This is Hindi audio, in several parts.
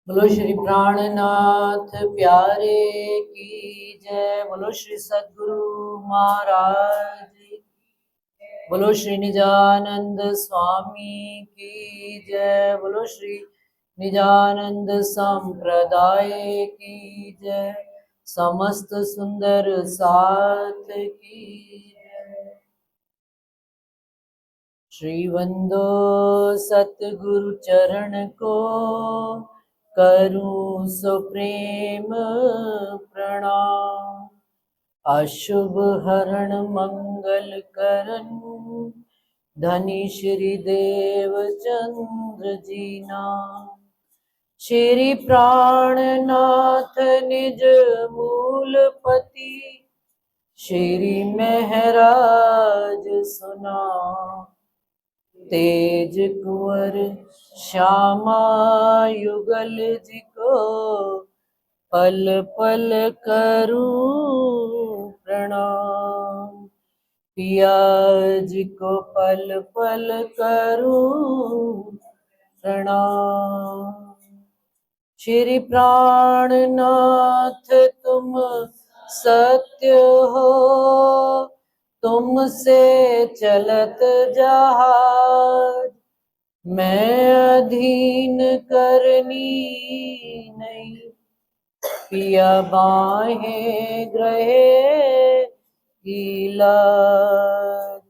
बोलो श्री प्राणनाथ प्यारे की जय। बोलो श्री सद्गुरु महाराज की। बोलो श्री निजानंद स्वामी की जय। बोलो श्री निजानंद संप्रदाय की जय। समस्त सुंदर साथ की जय। श्री वंदो सतगुरु चरण को करूं सुप्रेम प्रणाम। अशुभ हरण मंगल करन धनी श्री देव चंद्र जी नाम। श्री प्राणनाथ निज मूलपति श्री महराज सुना। तेज कुंवर श्यामा युगल जी को पल पल करूं प्रणाम। पिया जी को पल पल करूं प्रणाम। श्री प्राणनाथ तुम सत्य हो, तुमसे चलत जहाज। मैं अधीन करनी नहीं, पिया बाहें ग्रहे की लाज।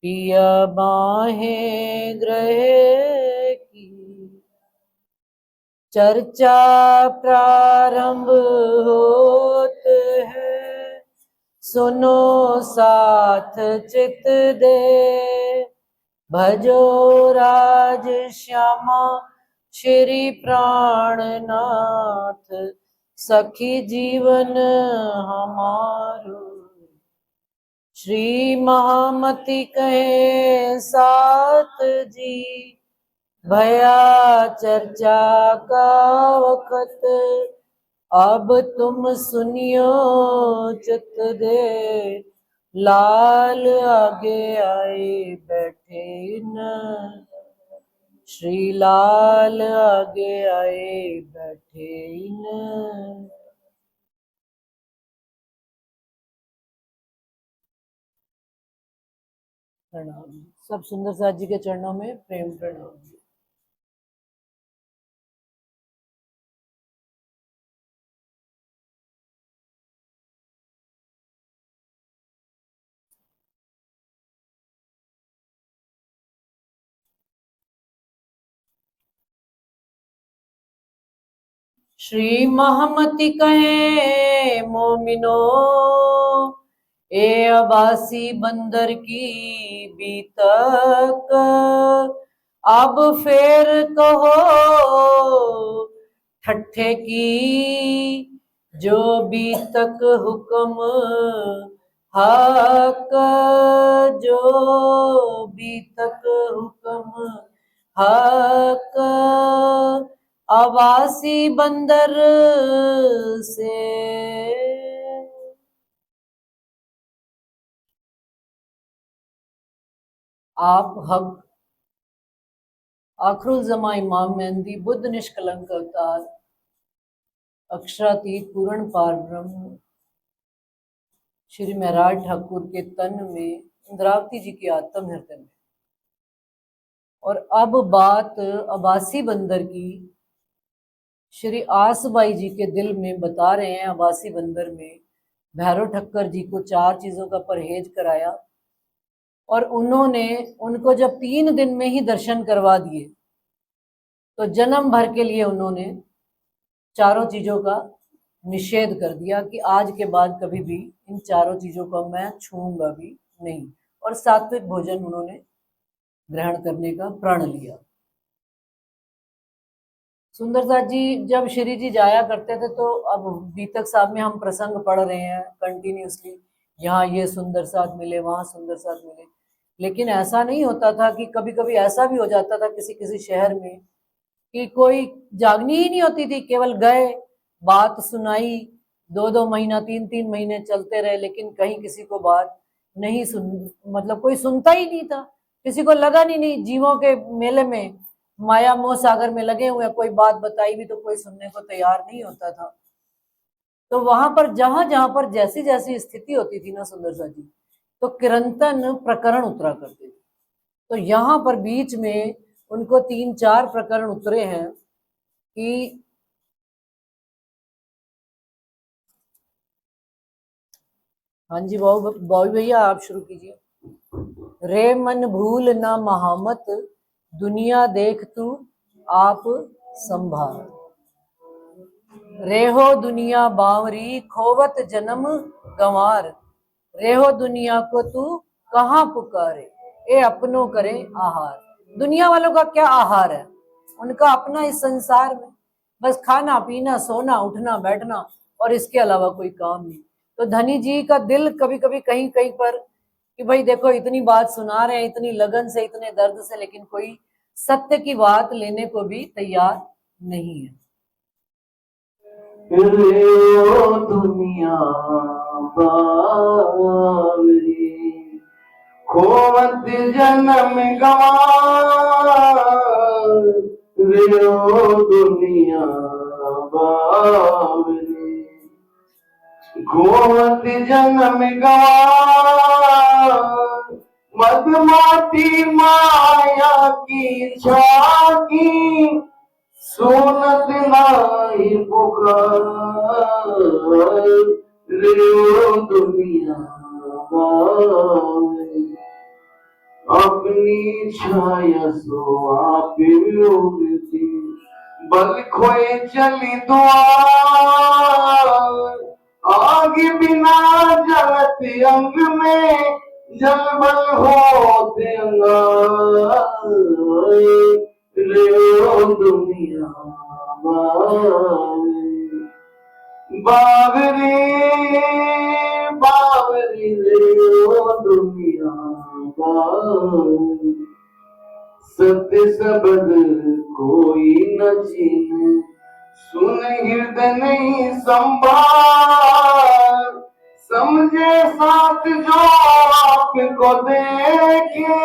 पिया बाहें ग्रहे की। चर्चा प्रारंभ होत है, सुनो साथ चित दे। भजो राज श्यामा श्री प्राणनाथ, सखी जीवन हमारो। श्री महामति कहे साथ जी, भया चर्चा का वक्त। अब तुम सुनियो चित दे, लाल आगे आए बैठे न। श्री लाल आगे आए बैठे न। प्रणाम। सब सुंदर साथ जी के चरणों में प्रेम प्रणाम। श्री महामति कहे मोमिनो, ए अबासी बंदर की बीतक। अब फिर कहो ठट्ठे की, जो बीतक हुक्म हक। जो बीतक हुक्म हक। अवासी बंदर से आप हक। आखरुल जमा इमाम मेहंदी बुद्ध निष्कलंक अवतार, अक्षरातीत पूर्ण पार ब्रह्म श्री महराज ठाकुर के तन में, इंद्रावती जी की आत्म हृदय में। और अब बात अबासी बंदर की श्री आसबाई जी के दिल में बता रहे हैं। अबासी बंदर में भैरव ठक्कर जी को 4 चीजों का परहेज कराया, और उन्होंने उनको जब 3 दिन में ही दर्शन करवा दिए, तो जन्म भर के लिए उन्होंने 4 चीजों का निषेध कर दिया कि आज के बाद कभी भी इन 4 चीजों को मैं छूऊंगा भी नहीं। और सात्विक भोजन उन्होंने ग्रहण करने का प्रण लिया। सुंदर साथ जी जब श्री जी जाया करते थे, तो अब बीतक साहब में हम प्रसंग पढ़ रहे हैं कंटिन्यूसली, यहाँ ये सुंदर साथ मिले, वहां सुंदर साथ मिले। लेकिन ऐसा नहीं होता था कि कभी कभी ऐसा भी हो जाता था किसी किसी शहर में कि कोई जागनी ही नहीं होती थी, केवल गए, बात सुनाई, 2-2 महीना 3-3 महीने चलते रहे, लेकिन कहीं किसी को बात नहीं सुन, मतलब कोई सुनता ही नहीं था। किसी को लगा नहीं जीवों के मेले में माया मोह सागर में लगे हुए, कोई बात बताई भी तो कोई सुनने को तैयार नहीं होता था। तो वहां पर जहां जहां पर जैसी जैसी स्थिति होती थी ना सुंदर सा जी, तो किरंतन प्रकरण उतरा करते थे। तो यहाँ पर बीच में उनको 3-4 प्रकरण उतरे हैं कि हाँ जी बॉबी भैया आप शुरू कीजिए। रे मन भूल ना महामत, दुनिया देख तू आप संभाल। रेहो दुनिया बावरी, खोवत जन्म गंवार। रेहो दुनिया को तू कहाँ पुकारे, ए अपनों करे आहार। दुनिया वालों का क्या आहार है, उनका अपना इस संसार में बस खाना पीना सोना उठना बैठना, और इसके अलावा कोई काम नहीं। तो धनी जी का दिल कभी कभी कहीं कहीं पर कि भाई देखो इतनी बात सुना रहे हैं, इतनी लगन से, इतने दर्द से, लेकिन कोई सत्य की बात लेने को भी तैयार नहीं है। दुनिया बावरी, खोवत जन्म गंवार। दुनिया बावरी, खोवत जन्म गंवार। मधुमाती माया की झांकी, सुनत नाही पुकार। दुनिया बावरी, अपनी छाया सो आप उगती, बल खोए चली द्वार। आग बिना जलत अंग में, जल बल होते अंगार। दुनिया बावरी, बावरी रे दुनिया बावरी। सत्य शब्द कोई न चीने, सुन हृदय नहीं संभाल। समझे साथ जो आपको देखे,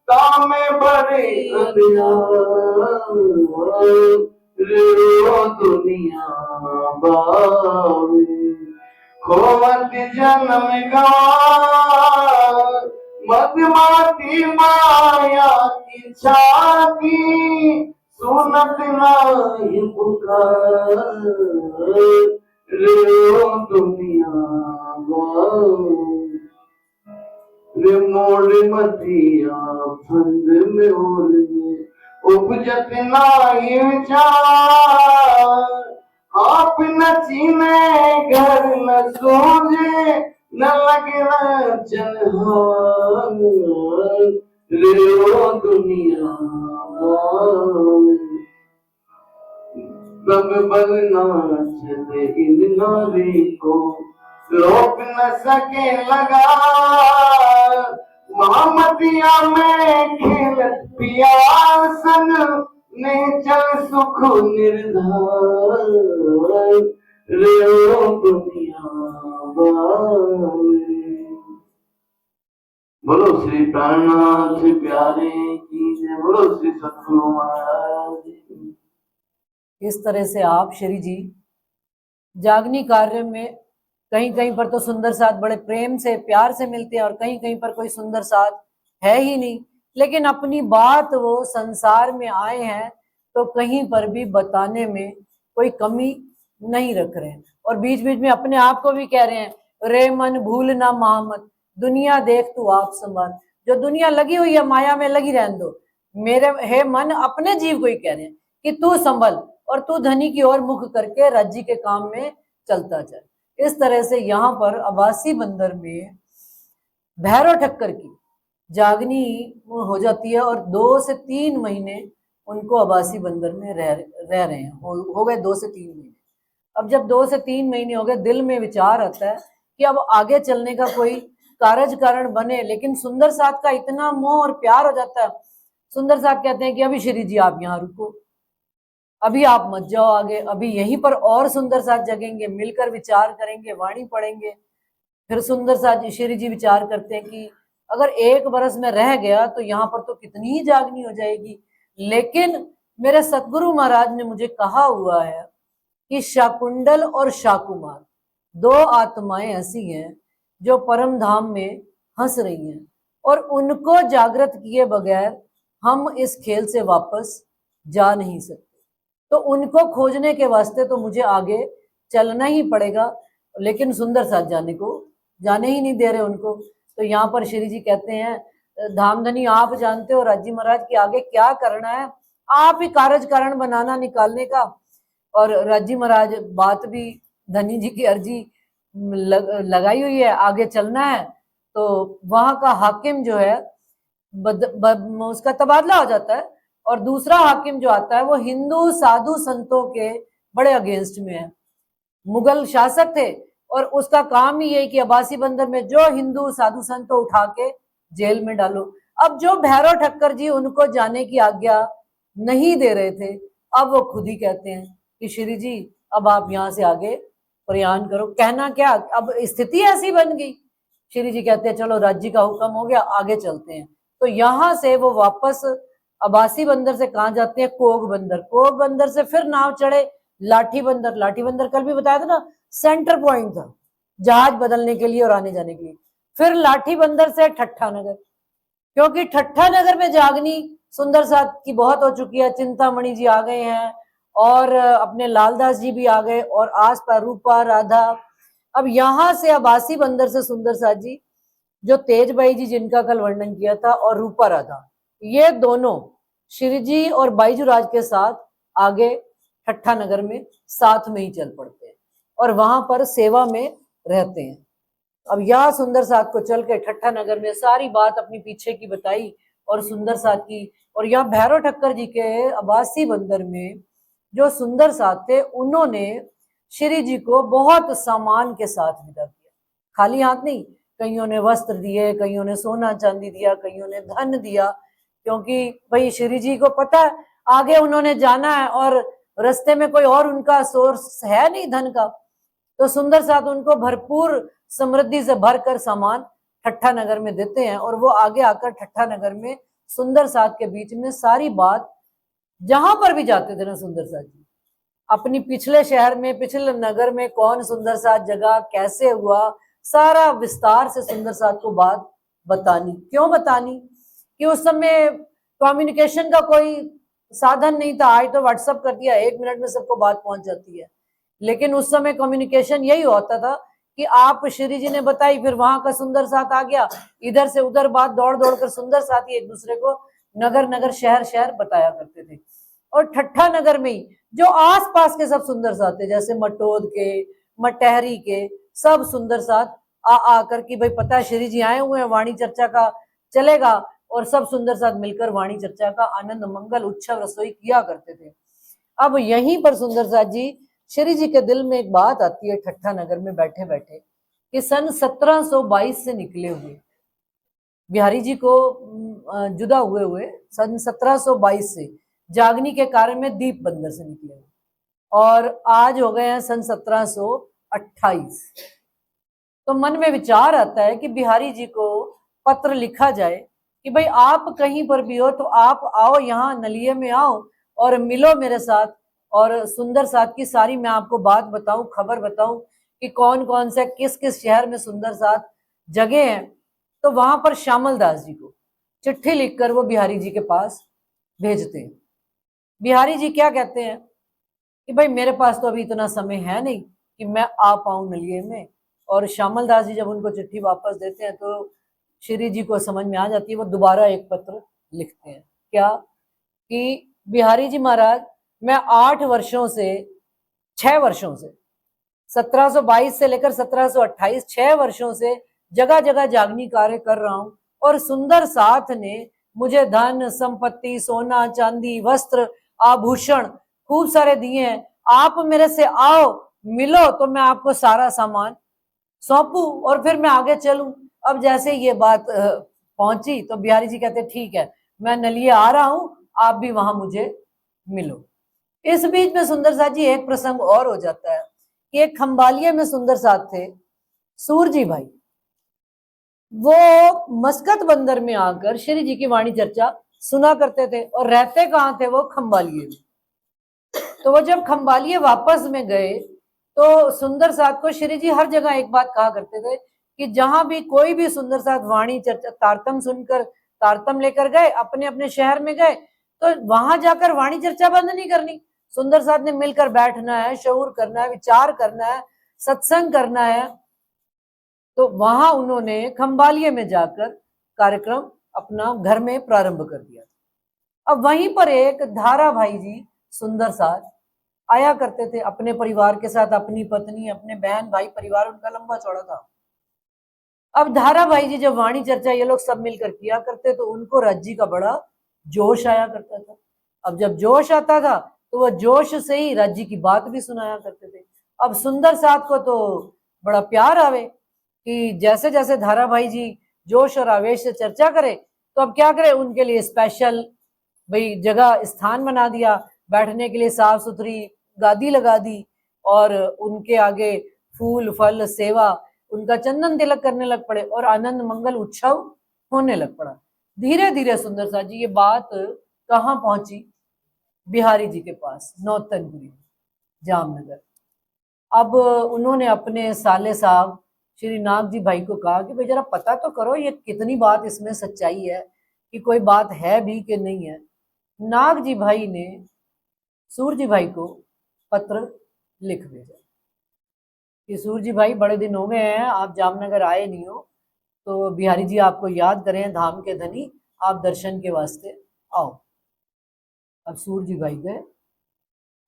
तामे बड़े अंधियार। दुनिया बावरी, खोवत जन्म गंवार। मधुमाती माया की झांकी, सुनत नाही पुकार। दुनिया बावरी, मोड़ मतिया फंद में ओढ़े, उपजत नाही विचार। आप न चीने घर न सूझे, न लगे चल दुनिया तब बल नाच दे इन नारी को, रोक न सके लगा। मोहम्मदिया में खेलत पिया संग, नहीं चल सुख निर्धार। दुनिया बावरी। बोलो श्री प्राणनाथ प्यारे की जय, बोलो श्री सतगुरु महाराज। इस तरह से आप श्री जी जागनी कार्य में कहीं कहीं पर तो सुंदर साथ बड़े प्रेम से प्यार से मिलते हैं, और कहीं कहीं पर कोई सुंदर साथ है ही नहीं, लेकिन अपनी बात वो संसार में आए हैं तो कहीं पर भी बताने में कोई कमी नहीं रख रहे हैं। और बीच बीच में अपने आप को भी कह रहे हैं, रे मन भूल ना महामत, दुनिया देख तू आप संभाल। जो दुनिया लगी हुई है माया में लगी रहने दो, मेरे हे मन अपने जीव को ही कह रहे हैं कि तू संभल, और तू धनी की ओर मुख करके राज्य के काम में चलता चल। इस तरह से यहाँ पर अबासी बंदर में भैरव ठक्कर की जागनी हो जाती है, और 2 से 3 महीने उनको अबासी बंदर में रह रहे हैं, हो गए 2 से 3 महीने। अब जब 2 से 3 महीने हो गए, दिल में विचार आता है कि अब आगे चलने का कोई कारज कारण बने, लेकिन सुंदर साथ का इतना मोह और प्यार हो जाता है। सुंदर साथ कहते हैं कि अभी श्री जी आप यहाँ रुको, अभी आप मत जाओ आगे, अभी यहीं पर और सुंदर साथ जगेंगे, मिलकर विचार करेंगे, वाणी पढ़ेंगे। फिर सुंदर साथ श्री जी विचार करते हैं कि अगर 1 बरस में रह गया तो यहाँ पर तो कितनी ही जागनी हो जाएगी, लेकिन मेरे सतगुरु महाराज ने मुझे कहा हुआ है कि शाकुंडल और शाकुमार दो आत्माएं ऐसी हैं जो परम धाम में हंस रही हैं, और उनको जागृत किए बगैर हम इस खेल से वापस जा नहीं सकते। तो उनको खोजने के वास्ते तो मुझे आगे चलना ही पड़ेगा, लेकिन सुंदर साथ जाने ही नहीं दे रहे उनको। तो यहाँ पर श्री जी कहते हैं, धामधनी आप जानते हो राजी महाराज कि आगे क्या करना है, आप ही कारज कारण बनाना निकालने का। और राजी महाराज बात भी धनी जी की अर्जी लगाई हुई है, आगे चलना है। तो वहां का हाकिम जो है उसका तबादला हो जाता है, और दूसरा हाकिम जो आता है वो हिंदू साधु संतों के बड़े अगेंस्ट में है। मुगल शासक थे और उसका काम ही यही कि अब्बासी बंदर में जो हिंदू साधु संत उठा के जेल में डालो। अब जो भैरव ठक्कर जी उनको जाने की आज्ञा नहीं दे रहे थे, अब वो खुद ही कहते हैं कि श्री जी अब आप यहाँ से आगे प्रयाण करो। कहना क्या, अब स्थिति ऐसी बन गई। श्री जी कहते हैं चलो राज्य का हुक्म हो गया, आगे चलते हैं। तो यहाँ से वो वापस अब्बासी बंदर से कहाँ जाते हैं, कोग बंदर। कोग बंदर से फिर नाव चढ़े लाठी बंदर। लाठी बंदर कल भी बताया था ना, सेंटर पॉइंट था जहाज बदलने के लिए और आने जाने के लिए। फिर लाठी बंदर से ठट्ठा नगर, क्योंकि ठट्ठा नगर में जागनी सुंदर साथ की बहुत हो चुकी है। चिंतामणि जी आ गए हैं और अपने लालदास जी भी आ गए, और आस पास रूपा राधा। अब यहां से अब्बासी बंदर से सुंदर साथ जी, जो तेजबाई जी जिनका कल वर्णन किया था, और रूपा राधा, ये दोनों श्री जी और बाईजूराज के साथ आगे ठट्ठा नगर में साथ में ही चल पड़ते हैं और वहां पर सेवा में रहते हैं। अब यह सुंदर साथ को चल के ठट्ठा नगर में सारी बात अपनी पीछे की बताई और सुंदर साथ की। और यहाँ भैरव ठक्कर जी के अब्बासी बंदर में जो सुंदर साथ थे, उन्होंने श्री जी को बहुत सम्मान के साथ विदा किया। खाली हाथ नहीं, कईयों ने वस्त्र दिए, कईयों ने सोना चांदी दिया, कईयों ने धन दिया, क्योंकि भाई श्री जी को पता है आगे उन्होंने जाना है और रास्ते में कोई और उनका सोर्स है नहीं धन का। तो सुंदर साथ उनको भरपूर समृद्धि से भरकर सामान ठट्ठा नगर में देते हैं, और वो आगे आकर ठट्ठा नगर में सुंदर साथ के बीच में सारी बात, जहां पर भी जाते थे ना सुंदर साथ जी, अपनी पिछले शहर में, पिछले नगर में कौन सुंदर साथ जगह, कैसे हुआ, सारा विस्तार से सुंदर साथ को बात बतानी। क्यों बतानी कि उस समय कम्युनिकेशन का कोई साधन नहीं था। आज तो व्हाट्सअप कर दिया, 1 मिनट में सबको बात पहुंच जाती है, लेकिन उस समय कम्युनिकेशन यही होता था कि आप श्री जी ने बताई, फिर वहां का सुंदर साथ आ गया, इधर से उधर बात दौड़ दौड़ कर सुंदर साथ ही एक दूसरे को नगर नगर शहर शहर बताया करते थे। और ठट्ठा नगर में ही जो आसपास के सब सुंदर साथ थे, जैसे मटोद के, मटहरी के, सब सुंदर साथ आ आकर कि भाई पता है श्री जी आए हुए हैं, वाणी चर्चा का चलेगा, और सब सुंदर साथ मिलकर वाणी चर्चा का आनंद मंगल उत्सव रसोई किया करते थे। अब यहीं पर सुंदर साथ जी, श्री जी के दिल में एक बात आती है ठट्ठा नगर में बैठे बैठे कि सन 1722 से निकले हुए बिहारी जी को जुदा हुए हुए सन 1722 से जागनी के कारण में दीप बंदर से निकले हुए, और आज हो गए हैं सन 1728। तो मन में विचार आता है कि बिहारी जी को पत्र लिखा जाए कि भाई आप कहीं पर भी हो तो आप आओ, यहाँ नलिये में आओ और मिलो मेरे साथ, और सुंदर साथ की सारी मैं आपको बात बताऊं, खबर बताऊं कि कौन कौन से किस किस शहर में सुंदर साथ जगह हैं। तो वहां पर श्यामल दास जी को चिट्ठी लिखकर वो बिहारी जी के पास भेजते हैं। बिहारी जी क्या कहते हैं कि भाई मेरे पास तो अभी इतना समय है नहीं कि मैं आ पाऊं नलिये में। और श्यामल दास जी जब उनको चिट्ठी वापस देते हैं तो श्री जी को समझ में आ जाती है, वो दोबारा एक पत्र लिखते हैं। क्या कि बिहारी जी महाराज, मैं 8 वर्षों से 6 वर्षों से 1722 से लेकर 1728 6 वर्षों से जगह जगह जागनी कार्य कर रहा हूं, और सुंदर साथ ने मुझे धन संपत्ति, सोना चांदी, वस्त्र, आभूषण खूब सारे दिए हैं। आप मेरे से आओ, मिलो तो मैं आपको सारा सामान सौंपू और फिर मैं आगे चलूं। अब जैसे ये बात पहुंची तो बिहारी जी कहते ठीक है, मैं नलिये आ रहा हूं, आप भी वहां मुझे मिलो। इस बीच में सुंदर साथ जी एक प्रसंग और हो जाता है कि एक खंबालिया में सुंदर साथ थे सूरजी भाई, वो मस्कत बंदर में आकर श्री जी की वाणी चर्चा सुना करते थे। और रहते कहाँ थे वो? खंबालिये में। तो वो जब खंबालिये वापस में गए तो सुंदर साथ को श्री जी हर जगह एक बात कहा करते थे कि जहां भी कोई भी सुंदर साथ वाणी चर्चा तारतम सुनकर तारतम लेकर गए, अपने अपने शहर में गए, तो वहां जाकर वाणी चर्चा बंद नहीं करनी। सुंदर साथ ने मिलकर बैठना है, शऊर करना है, विचार करना है, सत्संग करना है। तो वहां उन्होंने खंबालिये में जाकर कार्यक्रम अपना घर में प्रारंभ कर दिया। अब वहीं पर एक धारा भाई जी सुंदर साथ आया करते थे अपने परिवार के साथ, अपनी पत्नी, अपने बहन भाई, परिवार उनका लंबा चौड़ा था। अब धारा भाई जी जब वाणी चर्चा ये लोग सब मिलकर किया करते तो उनको राज्य का बड़ा जोश आया करता था। अब जब जोश आता था तो वह जोश से ही राज्य की बात भी सुनाया करते थे। अब सुंदर साथ को तो बड़ा प्यार आवे कि जैसे जैसे धारा भाई जी जोश और आवेश से चर्चा करे, तो अब क्या करे, उनके लिए स्पेशल भाई जगह स्थान बना दिया, बैठने के लिए साफ सुथरी गादी लगा दी और उनके आगे फूल फल सेवा, उनका चंदन तिलक करने लग पड़े और आनंद मंगल उत्सव होने लग पड़ा। धीरे धीरे सुंदर साथ जी ये बात कहाँ पहुंची? बिहारी जी के पास, नौतनपुरी जामनगर। अब उन्होंने अपने साले साहब श्री नाग जी भाई को कहा कि भाई जरा पता तो करो ये कितनी बात इसमें सच्चाई है, कि कोई बात है भी कि नहीं है। नाग जी भाई ने सूरज जी भाई को पत्र लिख भेजा कि सूरज जी भाई बड़े दिन हो गए हैं आप जामनगर आए नहीं हो, तो बिहारी जी आपको याद करें, धाम के धनी, आप दर्शन के वास्ते आओ। अब सूरज जी भाई गए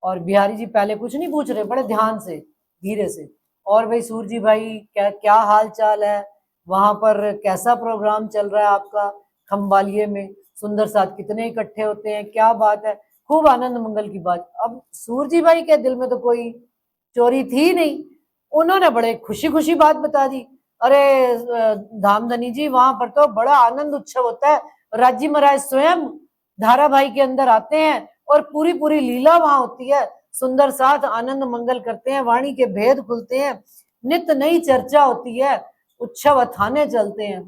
और बिहारी जी पहले कुछ नहीं पूछ रहे, बड़े ध्यान से धीरे से, और भाई सूरज जी भाई क्या क्या हाल चाल है, वहां पर कैसा प्रोग्राम चल रहा है आपका खंबालिये में, सुंदर साथ कितने इकट्ठे होते हैं, क्या बात है, खूब आनंद मंगल की बात। अब सूरज जी भाई के दिल में तो कोई चोरी थी नहीं, उन्होंने बड़े खुशी खुशी बात बता दी। अरे धामधनी जी वहां पर तो बड़ा आनंद उत्सव होता है, राज्य महाराज स्वयं धारा भाई के अंदर आते हैं और पूरी पूरी लीला वहां होती है, सुंदर साथ आनंद मंगल करते हैं, वाणी के भेद खुलते हैं, नित्य नई चर्चा होती है, उत्सव अथाने चलते हैं।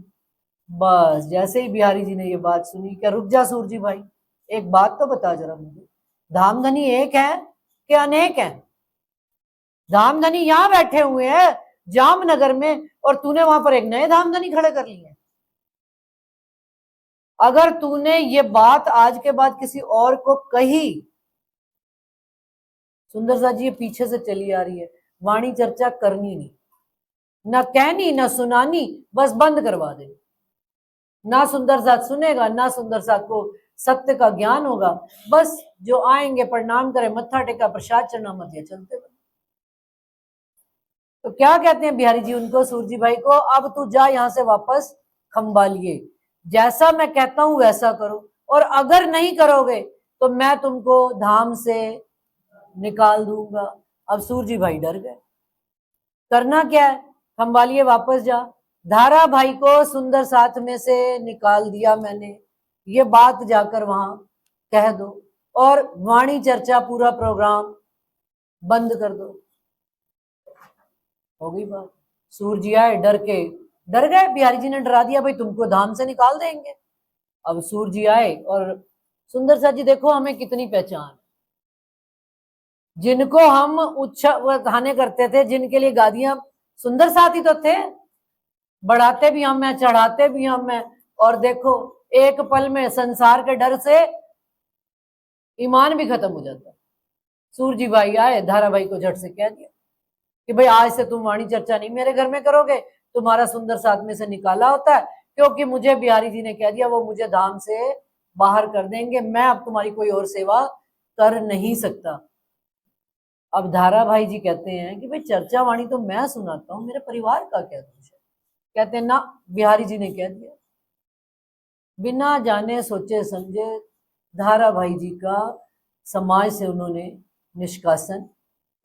बस जैसे ही बिहारी जी ने ये बात सुनी, क्या रुक जा सूरज जी भाई, एक बात तो बता जरा मुझे, धामधनी एक है कि अनेक है? धामधनी यहां बैठे हुए हैं जामनगर में और तूने वहां पर एक नए धामधनी खड़े कर लिए। अगर तूने ये बात आज के बाद किसी और को कही, सुंदर साथ जी ये पीछे से चली आ रही है, वाणी चर्चा करनी नहीं, ना कहनी ना सुनानी, बस बंद करवा दे। ना सुंदर साथ सुनेगा, ना सुंदर साथ को सत्य का ज्ञान होगा, बस जो आएंगे प्रणाम करे, मत्था टेका, प्रसाद चढ़ना, मत दिया, चलते बने। तो क्या कहते हैं बिहारी जी उनको, सूरज जी भाई को, अब तू जा यहां से वापस खंबालिये, जैसा मैं कहता हूं वैसा करो, और अगर नहीं करोगे तो मैं तुमको धाम से निकाल दूंगा। अब सूरज जी भाई डर गए, करना क्या है, खंबालिये वापस जा। धारा भाई को सुंदर साथ में से निकाल दिया मैंने, ये बात जाकर वहां कह दो और वाणी चर्चा पूरा प्रोग्राम बंद कर दो। हो गई बात। सूरज जी आए डर के, डर गए, बिहारी जी ने डरा दिया भाई तुमको धाम से निकाल देंगे। अब सूरज जी आए और सुंदर साथ जी देखो हमें कितनी पहचान, जिनको हम उत्सव खाने करते थे, जिनके लिए गादियां, सुंदर साथ ही तो थे, बढ़ाते भी हम हैं, चढ़ाते भी हम हैं, और देखो एक पल में संसार के डर से ईमान भी खत्म हो जाता है। सूरज जी भाई आए, धारा भाई को झट से कह दिया कि भाई आज से तुम वाणी चर्चा नहीं मेरे घर में करोगे, तुम्हारा सुंदर साथ में से निकाला होता है, क्योंकि मुझे बिहारी जी ने कह दिया वो मुझे धाम से बाहर कर देंगे, मैं अब तुम्हारी कोई और सेवा कर नहीं सकता। अब धारा भाई जी कहते हैं कि भाई चर्चा वाणी तो मैं सुनाता हूँ, मेरे परिवार का क्या दोष है? कहते हैं ना, बिहारी जी ने कह दिया। बिना जाने सोचे समझे धारा भाई जी का समाज से उन्होंने निष्कासन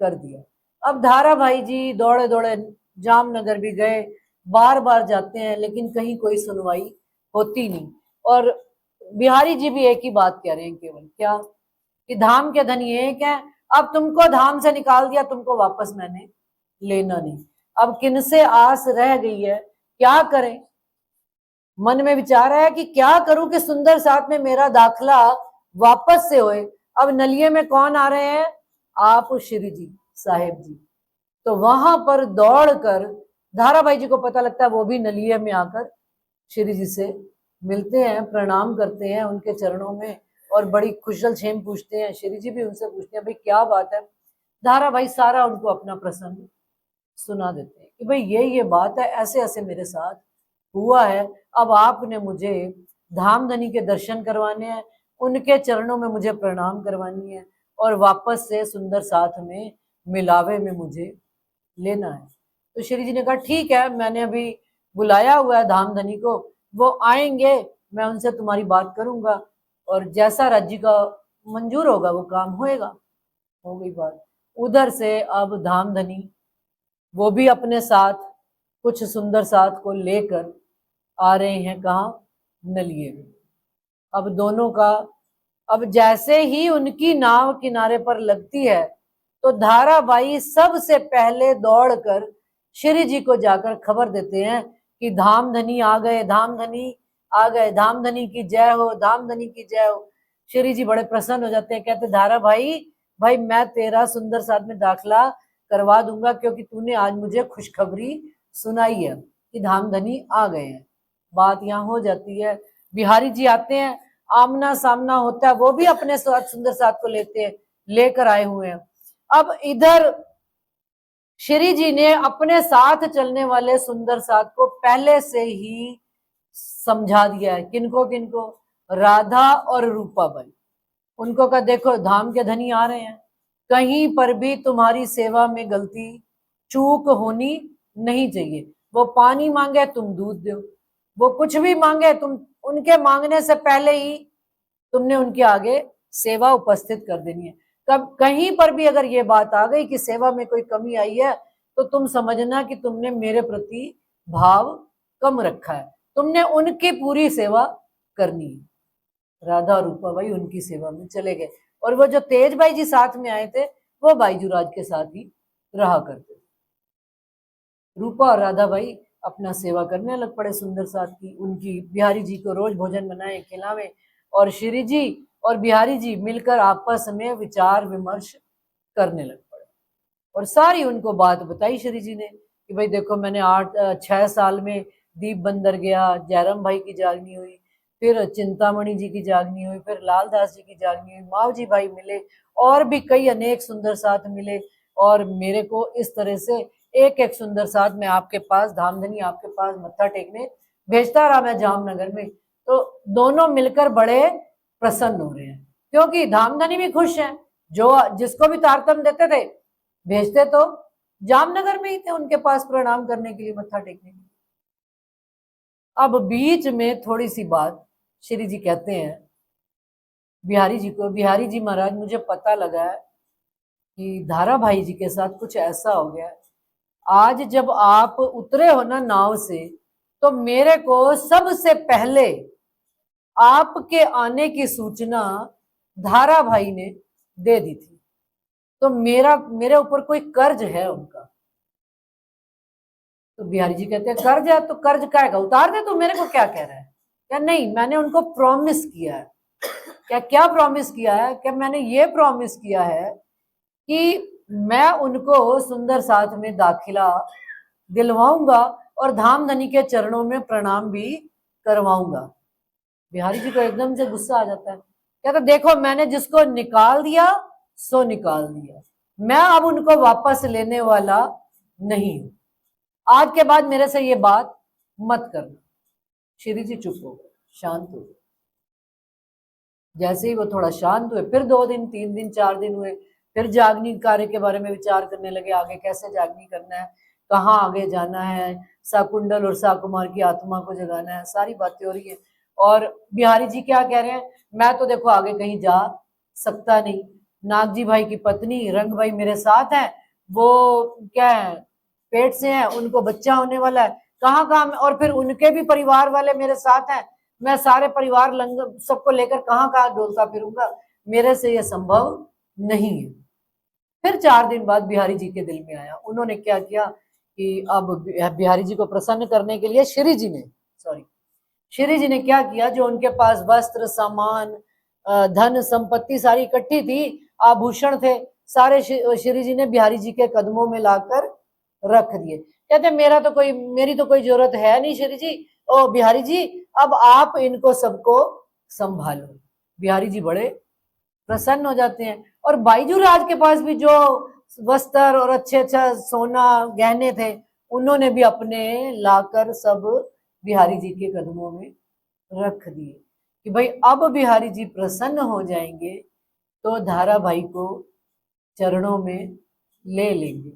कर दिया। अब धारा भाई जी दौड़े दौड़े जामनगर भी गए, बार बार जाते हैं, लेकिन कहीं कोई सुनवाई होती नहीं, और बिहारी जी भी एक ही बात कह रहे हैं केवल, क्या कि धाम के धनी एक है, अब तुमको धाम से निकाल दिया, तुमको वापस मैंने लेना नहीं। अब किनसे आस रह गई है, क्या करें? मन में विचार आया कि क्या करूं कि सुंदर साथ में मेरा दाखला वापस से होए। अब नलिये में कौन आ रहे हैं? आप श्री जी साहेब जी। तो वहां पर दौड़कर धाराभाई जी को पता लगता है, वो भी नलिये में आकर श्री जी से मिलते हैं, प्रणाम करते हैं उनके चरणों में और बड़ी कुशल क्षेम पूछते हैं। श्री जी भी उनसे पूछते हैं भाई क्या बात है। धाराभाई सारा उनको अपना प्रसंग सुना देते हैं कि भाई ये बात है, ऐसे ऐसे मेरे साथ हुआ है। अब आपने मुझे धामधनी के दर्शन करवाने हैं, उनके चरणों में मुझे प्रणाम करवानी है और वापस से सुंदर साथ में मिलावे में मुझे लेना है। तो श्री जी ने कहा ठीक है, मैंने अभी बुलाया हुआ है धामधनी को, वो आएंगे, मैं उनसे तुम्हारी बात करूंगा और जैसा राज्य का मंजूर होगा वो काम होएगा। हो गई बात। उधर से अब धामधनी वो भी अपने साथ कुछ सुंदर साथ को लेकर आ रहे हैं, कहाँ? नलिये में। अब दोनों का, अब जैसे ही उनकी नाव किनारे पर लगती है तो धाराबाई सबसे पहले दौड़कर श्री जी को जाकर खबर देते हैं कि धामधनी आ गए, धामधनी आ गए, धामधनी की जय हो, धामधनी की जय हो। श्री जी बड़े प्रसन्न हो जाते हैं, कहते धारा भाई मैं तेरा सुंदर साथ में दाखला करवा दूंगा क्योंकि तूने आज मुझे खुशखबरी सुनाई है कि धामधनी आ गए हैं। बात यहाँ हो जाती है। बिहारी जी आते हैं, आमना सामना होता है, वो भी अपने साथ सुंदर साथ को लेकर आए हुए हैं। अब इधर श्री जी ने अपने साथ चलने वाले सुंदर साथ को पहले से ही समझा दिया है। किनको किनको? राधा और रूपाबाई। उनको का देखो धाम के धनी आ रहे हैं, कहीं पर भी तुम्हारी सेवा में गलती चूक होनी नहीं चाहिए। वो पानी मांगे तुम दूध दो, वो कुछ भी मांगे तुम उनके मांगने से पहले ही तुमने उनके आगे सेवा उपस्थित कर देनी है। कब कहीं पर भी अगर ये बात आ गई कि सेवा में कोई कमी आई है तो तुम समझना कि तुमने मेरे प्रति भाव कम रखा है, तुमने उनकी पूरी सेवा करनी है। राधा और रूपा भाई उनकी सेवा में चले गए और वो जो तेज भाई जी साथ में आए थे वो बाईजूराज के साथ ही रहा करते थे। रूपा और राधा भाई अपना सेवा करने लग पड़े सुंदर साथ की, उनकी। बिहारी जी को रोज भोजन बनाए खिलावे और श्री जी और बिहारी जी मिलकर आपस में विचार विमर्श करने लग पड़े और सारी उनको बात बताई श्री जी ने कि भाई देखो मैंने 6 साल में दीप बंदर गया, जयराम भाई की जागनी हुई, फिर चिंतामणि जी की जागनी हुई, फिर लालदास जी की जागनी हुई, मावजी भाई मिले और भी कई अनेक सुंदर साथ मिले और मेरे को इस तरह से एक एक सुंदर साथ में आपके पास धामधनी आपके पास मत्था टेकने भेजता रहा मैं जामनगर में। तो दोनों मिलकर बड़े प्रसन्न हो रहे हैं क्योंकि धामधनी भी खुश है, जो जिसको भी तारतम देते थे भेजते तो जामनगर में ही थे उनके पास प्रणाम करने के लिए, मत्था टेकने के लिए। अब बीच में थोड़ी सी बात श्री जी कहते हैं बिहारी जी को, बिहारी जी महाराज मुझे पता लगा है कि धारा भाई जी के साथ कुछ ऐसा हो गया है। आज जब आप उतरे हो ना नाव से तो मेरे को सबसे पहले आपके आने की सूचना धारा भाई ने दे दी थी, तो मेरे ऊपर कोई कर्ज है उनका। तो बिहारी जी कहते हैं कर्ज है तो कर्ज क्या है, उतार दे, तो मेरे को क्या कह रहा है? क्या नहीं, मैंने उनको प्रॉमिस किया है। क्या प्रॉमिस किया है? क्या मैंने ये प्रॉमिस किया है कि मैं उनको सुंदर साथ में दाखिला दिलवाऊंगा और धामधनी के चरणों में प्रणाम भी करवाऊंगा। बिहारी जी को एकदम से गुस्सा आ जाता है, कहता देखो मैंने जिसको निकाल दिया सो निकाल दिया, मैं अब उनको वापस लेने वाला नहीं हूं, आज के बाद मेरे से ये बात मत करना। श्री जी चुप हो गए, शांत हो गए। जैसे ही वो थोड़ा शांत हुए फिर 2 दिन 3 दिन 4 दिन हुए, फिर जागनी कार्य के बारे में विचार करने लगे, आगे कैसे जागनी करना है, कहाँ आगे जाना है, साकुंडल और साकुमार की आत्मा को जगाना है, सारी बातें हो रही है। और बिहारी जी क्या कह रहे हैं, मैं तो देखो आगे कहीं जा सकता नहीं, नागजी भाई की पत्नी रंग भाई मेरे साथ है, वो क्या है पेट से है, उनको बच्चा होने वाला है, कहाँ कहाँ, और फिर उनके भी परिवार वाले मेरे साथ हैं, मैं सारे परिवार सबको लेकर कहाँ कहाँ डोलता फिरूंगा, मेरे से ये संभव नहीं है। फिर 4 दिन बाद बिहारी जी के दिल में आया, उन्होंने क्या किया कि अब बिहारी जी को प्रसन्न करने के लिए श्री श्री जी ने क्या किया, जो उनके पास वस्त्र सामान धन संपत्ति सारी इकट्ठी थी, आभूषण थे, सारे श्री जी ने बिहारी जी के कदमों में लाकर रख दिए। कहते मेरी तो कोई जरूरत है नहीं श्री जी, ओ बिहारी जी अब आप इनको सबको संभालो। बिहारी जी बड़े प्रसन्न हो जाते हैं। और बाईजू राज के पास भी जो वस्त्र और अच्छे अच्छा सोना गहने थे, उन्होंने भी अपने लाकर सब बिहारी जी के कदमों में रख दिए कि भाई अब बिहारी जी प्रसन्न हो जाएंगे तो धारा भाई को चरणों में ले लेंगे।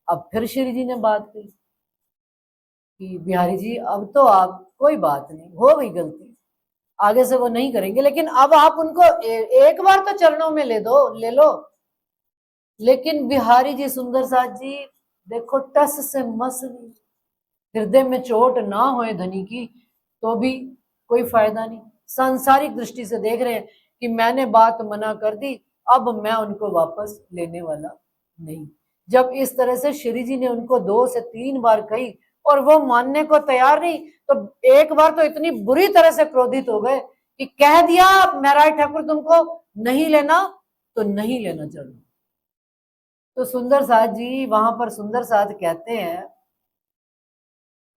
अब फिर श्री जी ने बात कही कि बिहारी जी अब तो आप, कोई बात नहीं, हो गई गलती, आगे से वो नहीं करेंगे, लेकिन अब आप उनको एक बार तो चरणों में ले लो। लेकिन बिहारी जी सुंदर साथ जी देखो टस से मस नहीं, हृदय में चोट ना होए धनी की तो भी कोई फायदा नहीं। सांसारिक दृष्टि से देख रहे हैं कि मैंने बात मना कर दी, अब मैं उनको वापस लेने वाला नहीं। जब इस तरह से श्री जी ने उनको 2 से 3 बार कही और वो मानने को तैयार नहीं, तो एक बार तो इतनी बुरी तरह से क्रोधित हो गए कि कह दिया महराज ठाकुर तुमको नहीं लेना तो नहीं लेना चलो। तो सुंदर साथ जी वहां पर सुंदर साथ कहते हैं,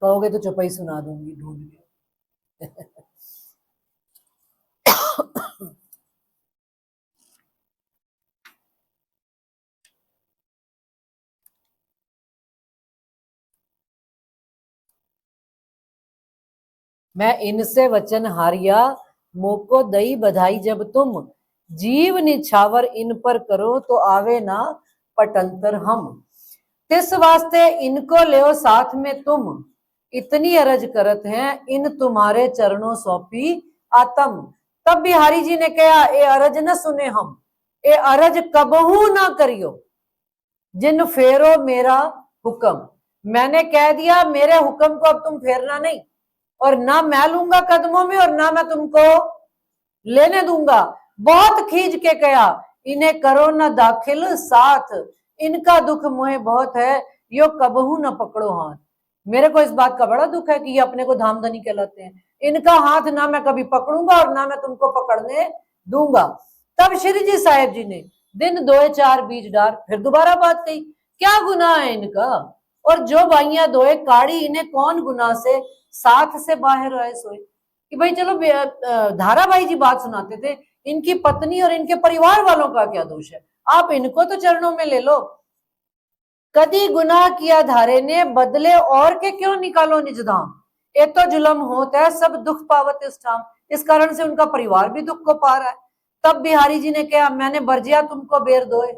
कहोगे तो चौपाई सुना दूंगी ढूंढ के। मैं इनसे वचन हारिया, मोको दई बधाई जब तुम, जीव निछावर इन पर करो तो आवे ना पटंतर हम। तिस वास्ते इनको ले साथ में तुम, इतनी अरज करत हैं इन तुम्हारे चरणों सौंपी आतम। तब बिहारी जी ने कहा ए अरज न सुने हम, ए अरज कबहू ना करियो, जिन फेरो मेरा हुक्म। मैंने कह दिया मेरे हुक्म को अब तुम फेरना नहीं, और ना मैं लूंगा कदमों में और ना मैं तुमको लेने दूंगा। बहुत खींच के कहा इन्हें करो ना दाखिल साथ, इनका दुख मुझे बहुत है, यो कबहू ना पकड़ो हाथ। मेरे को इस बात का बड़ा दुख है कि ये अपने को धामधनी कहलाते हैं, इनका हाथ ना मैं कभी पकड़ूंगा और ना मैं तुमको पकड़ने दूंगा। तब श्री जी साहेब जी ने दिन 2-4 बीज डार फिर दोबारा बात कही, क्या गुनाह है इनका, और जो बाइयां दोए काड़ी, इन्हें कौन गुनाह से साथ से बाहर आए सोए। कि भाई चलो धारा भाई जी बात सुनाते थे, इनकी पत्नी और इनके परिवार वालों का क्या दोष है, आप इनको तो चरणों में ले लो। कदी गुनाह किया धारे ने, बदले और के क्यों निकालो निज धाम। ये तो जुलम होता है सब दुख पावत इस ठाम, इस कारण से उनका परिवार भी दुख को पा रहा है। तब बिहारी जी ने कहा मैंने बरजिया तुमको बेर दोए,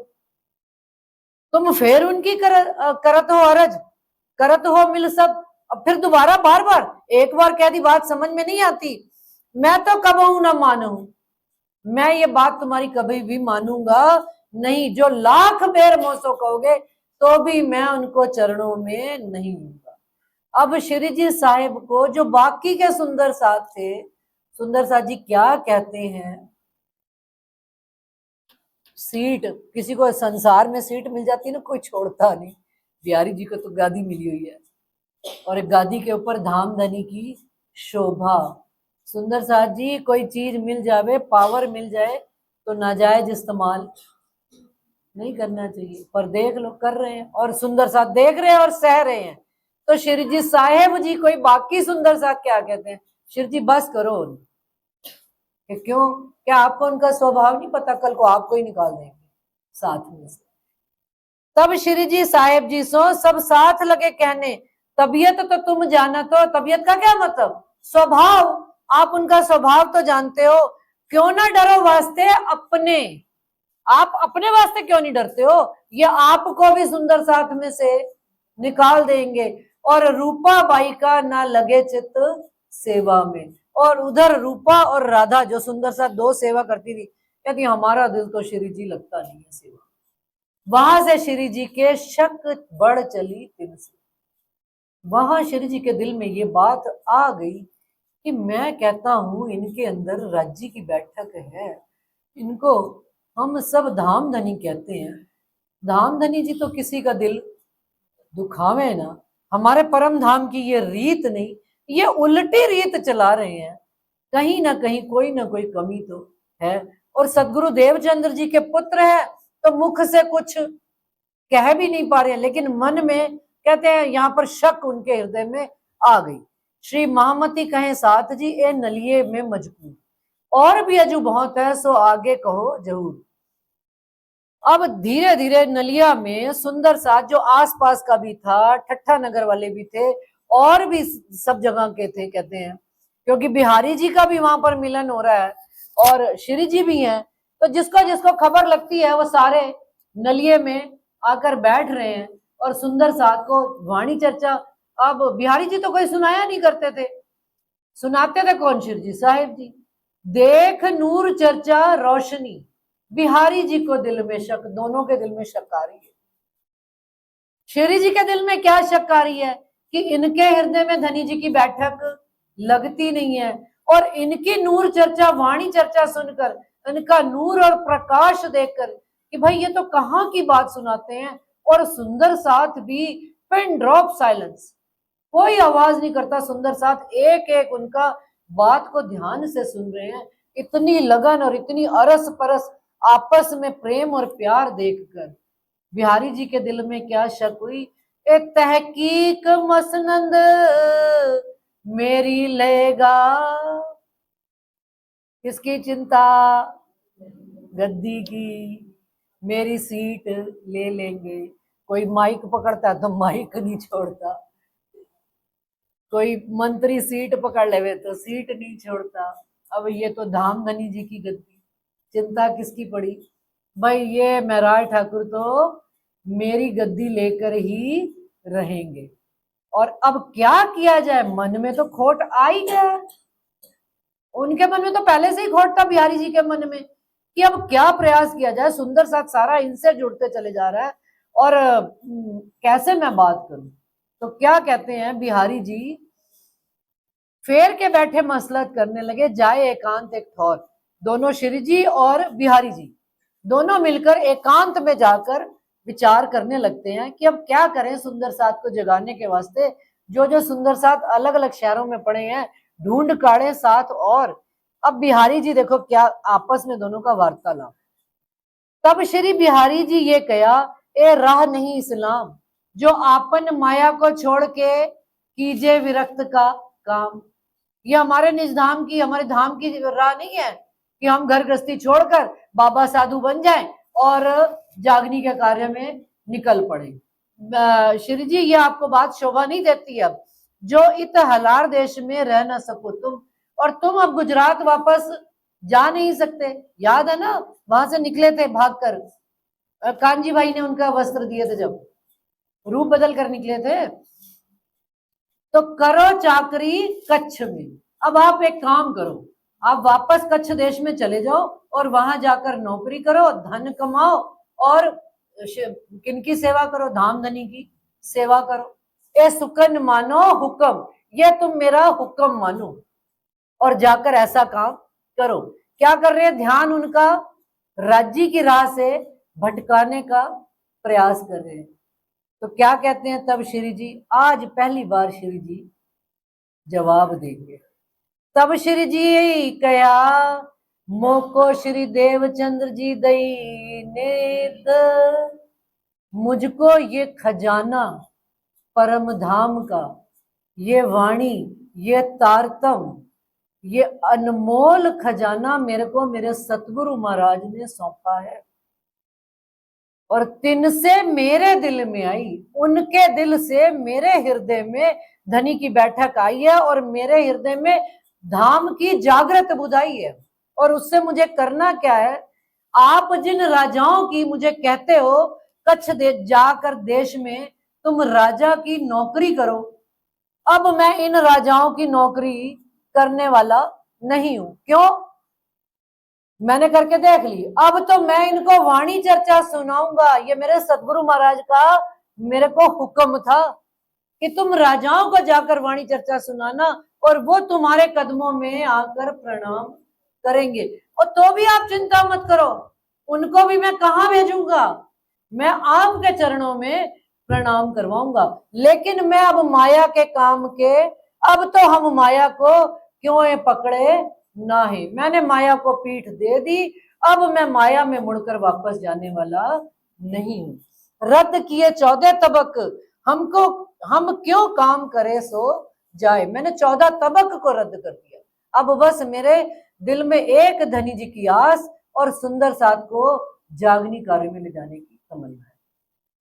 तुम फिर उनकी करत हो अरज, करत हो मिल सब। अब फिर दोबारा बार बार, एक बार कह दी बात समझ में नहीं आती, मैं तो कबहू ना मानू, मैं ये बात तुम्हारी कभी भी मानूंगा नहीं, जो लाख बेर मोसो कहोगे तो भी मैं उनको चरणों में नहीं लूंगा। अब श्री जी साहिब को जो बाकी के सुंदर साथ थे, सुंदर साथ जी क्या कहते हैं, सीट किसी को संसार में सीट मिल जाती है ना, कोई छोड़ता नहीं। बिहारी जी को तो गादी मिली हुई है, और एक गादी के ऊपर धामधनी की शोभा। सुंदर साथ जी कोई चीज मिल जावे, पावर मिल जाए तो नाजायज इस्तेमाल नहीं करना चाहिए, पर देख लो कर रहे हैं, और सुंदर साथ देख रहे हैं और सह रहे हैं। तो श्री जी साहेब जी कोई बाकी सुंदर साथ क्या कहते हैं, श्री जी बस करो, क्यों, क्या आपको उनका स्वभाव नहीं पता, कल को आपको ही निकाल देंगे साथ में से। तब श्री जी साहेब जी सो सब साथ लगे कहने, तबीयत तो तुम जाना, तो तबीयत का क्या मतलब, स्वभाव, आप उनका स्वभाव तो जानते हो, क्यों ना डरो वास्ते अपने, आप अपने वास्ते क्यों नहीं डरते हो, ये आपको भी सुंदर साथ में से निकाल देंगे। और रूपा बाई का ना लगे चित सेवा में, और उधर रूपा और राधा जो सुंदर साथ 2 सेवा करती थी, कहती हमारा दिल तो श्री जी लगता नहीं है सेवा। वहां से श्री जी के शक बढ़ चली तिन से, वहां श्री जी के दिल में ये बात आ गई कि मैं कहता हूं इनके अंदर राज्य की बैठक है, इनको हम सब धामधनी कहते हैं, धामधनी जी तो किसी का दिल दुखावे ना, हमारे परम धाम की ये रीत नहीं ये उल्टी रीत चला रहे हैं, कहीं ना कहीं कोई ना कोई कमी तो है। और सदगुरु देवचंद्र जी के पुत्र है तो मुख से कुछ कह भी नहीं पा रहे हैं, लेकिन मन में कहते हैं यहाँ पर शक उनके हृदय में आ गई। श्री महामती कहे साथ जी ए नलिये में मजबूर, और भी अजू बहुत है सो आगे कहो जरूर। अब धीरे धीरे नलिया में सुंदर साथ जो आसपास का भी था, ठट्ठा नगर वाले भी थे और भी सब जगह के थे कहते हैं, क्योंकि बिहारी जी का भी वहां पर मिलन हो रहा है और श्री जी भी हैं, तो जिसको जिसको खबर लगती है वो सारे नलिये में आकर बैठ रहे हैं और सुंदर साथ को वाणी चर्चा। अब बिहारी जी तो कोई सुनाया नहीं करते थे, सुनाते थे कौन? श्री जी साहिब जी। देख नूर चर्चा रोशनी, बिहारी जी को दिल में शक, दोनों के दिल में शक आ रही है। श्री जी के दिल में क्या शक आ रही है कि इनके हृदय में धनी जी की बैठक लगती नहीं है, और इनकी नूर चर्चा वाणी चर्चा सुनकर, इनका नूर और प्रकाश देखकर कि भाई ये तो कहाँ की बात सुनाते हैं। और सुंदर साथ भी पिन ड्रॉप साइलेंस, कोई आवाज नहीं करता। सुंदर साथ एक एक उनका बात को ध्यान से सुन रहे हैं। इतनी लगन और इतनी अरस परस आपस में प्रेम और प्यार देखकर बिहारी जी के दिल में क्या शक हुई। एक तहकीक मसनंद मेरी लेगा, किसकी चिंता? गद्दी की, मेरी सीट ले लेंगे। कोई माइक पकड़ता तो माइक नहीं छोड़ता, कोई मंत्री सीट पकड़ लेवे तो सीट नहीं छोड़ता। अब ये तो धाम धनी जी की गद्दी, चिंता किसकी पड़ी भाई? ये महराज ठाकुर तो मेरी गद्दी लेकर ही रहेंगे। और अब क्या किया जाए? मन में तो खोट आ ही गया, उनके मन में तो पहले से ही खोट था बिहारी जी के मन में कि अब क्या प्रयास किया जाए। सुंदर साथ सारा इनसे जुड़ते चले जा रहा है और कैसे मैं बात करूं। तो क्या कहते हैं बिहारी जी, फेर के बैठे मसलत करने लगे, जाए एकांत एक ठौर। दोनों श्री जी और बिहारी जी दोनों मिलकर एकांत में जाकर विचार करने लगते हैं कि अब क्या करें सुंदर साथ को जगाने के वास्ते। जो जो सुंदर साथ अलग अलग शहरों में पड़े हैं, ढूंढ काढ़े साथ। और अब बिहारी जी देखो क्या आपस में दोनों का वार्तालाप। तब श्री बिहारी जी ये कहा, ए राह नहीं इस्लाम, जो आपन माया को छोड़ के कीजे विरक्त का काम। ये हमारे निज धाम की, हमारे धाम की राह नहीं है कि हम घर गृहस्थी छोड़कर बाबा साधु बन जाएं और जागनी के कार्य में निकल पड़े। श्री जी ये आपको बात शोभा नहीं देती। अब जो इत हलार देश में रह ना सको तुम, और तुम अब गुजरात वापस जा नहीं सकते। याद है ना, वहां से निकले थे भागकर, कांजी भाई ने उनका वस्त्र दिए थे जब रूप बदल कर निकले थे। तो करो चाकरी कच्छ में। अब आप एक काम करो, आप वापस कच्छ देश में चले जाओ और वहां जाकर नौकरी करो, धन कमाओ और किनकी सेवा करो? धाम धनी की सेवा करो। ए सुकन मानो हुक्म, ये तुम मेरा हुक्म मानो और जाकर ऐसा काम करो। क्या कर रहे हैं? ध्यान उनका राज्य की राह से भटकाने का प्रयास कर रहे हैं। तो क्या कहते हैं तब श्री जी? आज पहली बार श्री जी जवाब देंगे। तब श्री जी कया, मोको श्री देवचंद्र जी दई नेत, मुझको ये खजाना परम धाम का, ये वाणी, ये तारतम, ये अनमोल खजाना मेरे को मेरे सतगुरु महाराज ने सौंपा है। और तिन से मेरे दिल में आई, उनके दिल से मेरे हृदय में धनी की बैठक आई है और मेरे हृदय में धाम की जागृत बुझाई है। और उससे मुझे करना क्या है? आप जिन राजाओं की मुझे कहते हो कच्छ जाकर देश में तुम राजा की नौकरी करो, अब मैं इन राजाओं की नौकरी करने वाला नहीं हूं। क्यों? मैंने करके देख ली। अब तो मैं इनको वाणी चर्चा सुनाऊंगा। ये मेरे सतगुरु महाराज का मेरे को हुक्म था कि तुम राजाओं को जाकर वाणी चर्चा सुनाना और वो तुम्हारे कदमों में आकर प्रणाम करेंगे। और तो भी आप चिंता मत करो, उनको भी मैं कहाँ भेजूंगा, मैं आपके चरणों में प्रणाम करवाऊंगा। लेकिन मैं अब माया के काम के अब तो हम माया को क्यों पकड़े ना है। मैंने माया को पीठ दे दी, अब मैं माया में मुड़कर वापस जाने वाला नहीं हूं। रद्द किए 14 तबक, हमको हम क्यों काम करे सो जाए। मैंने 14 तबक को रद्द कर दिया। अब बस मेरे दिल में एक धनी जी की आस और सुंदर साथ को जागनी कार्य में ले जाने की तमन्ना है।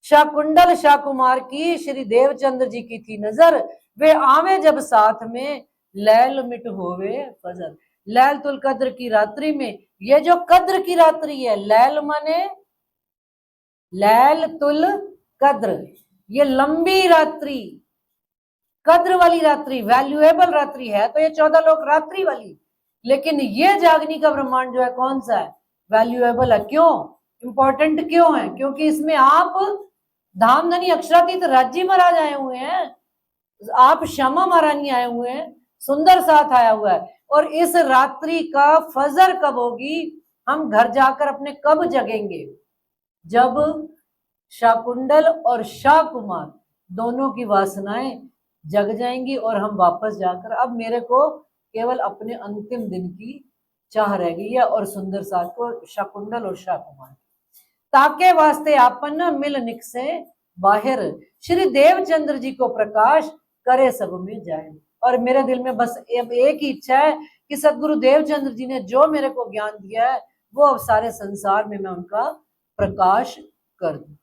शाकुंडल शाकुमार की श्री देवचंद्र जी की थी नजर, वे आवे जब साथ में लैल मिट होवे फजर। लैल तुल कद्र की रात्रि में, ये जो कद्र की रात्रि है, लैल माने लैल तुल कद्र, ये लंबी रात्रि, कद्र वाली रात्रि, वैल्यूएबल रात्रि है। तो ये 14 लोग रात्रि वाली, लेकिन ये जागनी का ब्रह्मांड जो है कौन सा है, वैल्यूएबल है। क्यों इंपॉर्टेंट क्यों है? क्योंकि इसमें आप धामधनी अक्षरातीत राज्य महाराज आए हुए हैं, आप श्यामा महारानी आए हुए हैं, सुंदर साथ आया हुआ है। और इस रात्रि का फजर कब होगी, हम घर जाकर अपने कब जगेंगे, जब शाकुंडल और शाकुमार दोनों की वासनाएं जग जाएंगी और हम वापस जाकर, अब मेरे को केवल अपने अंतिम दिन की चाह रह गई है और सुंदर साथ को शाकुंडल और शाकुमार ताके वास्ते आपन मिल निकसे बाहर, श्री देवचंद्र जी को प्रकाश करे सब में जाए। और मेरे दिल में बस एक ही इच्छा है कि सदगुरु देवचंद्र जी ने जो मेरे को ज्ञान दिया है वो अब सारे संसार में मैं उनका प्रकाश कर दूं।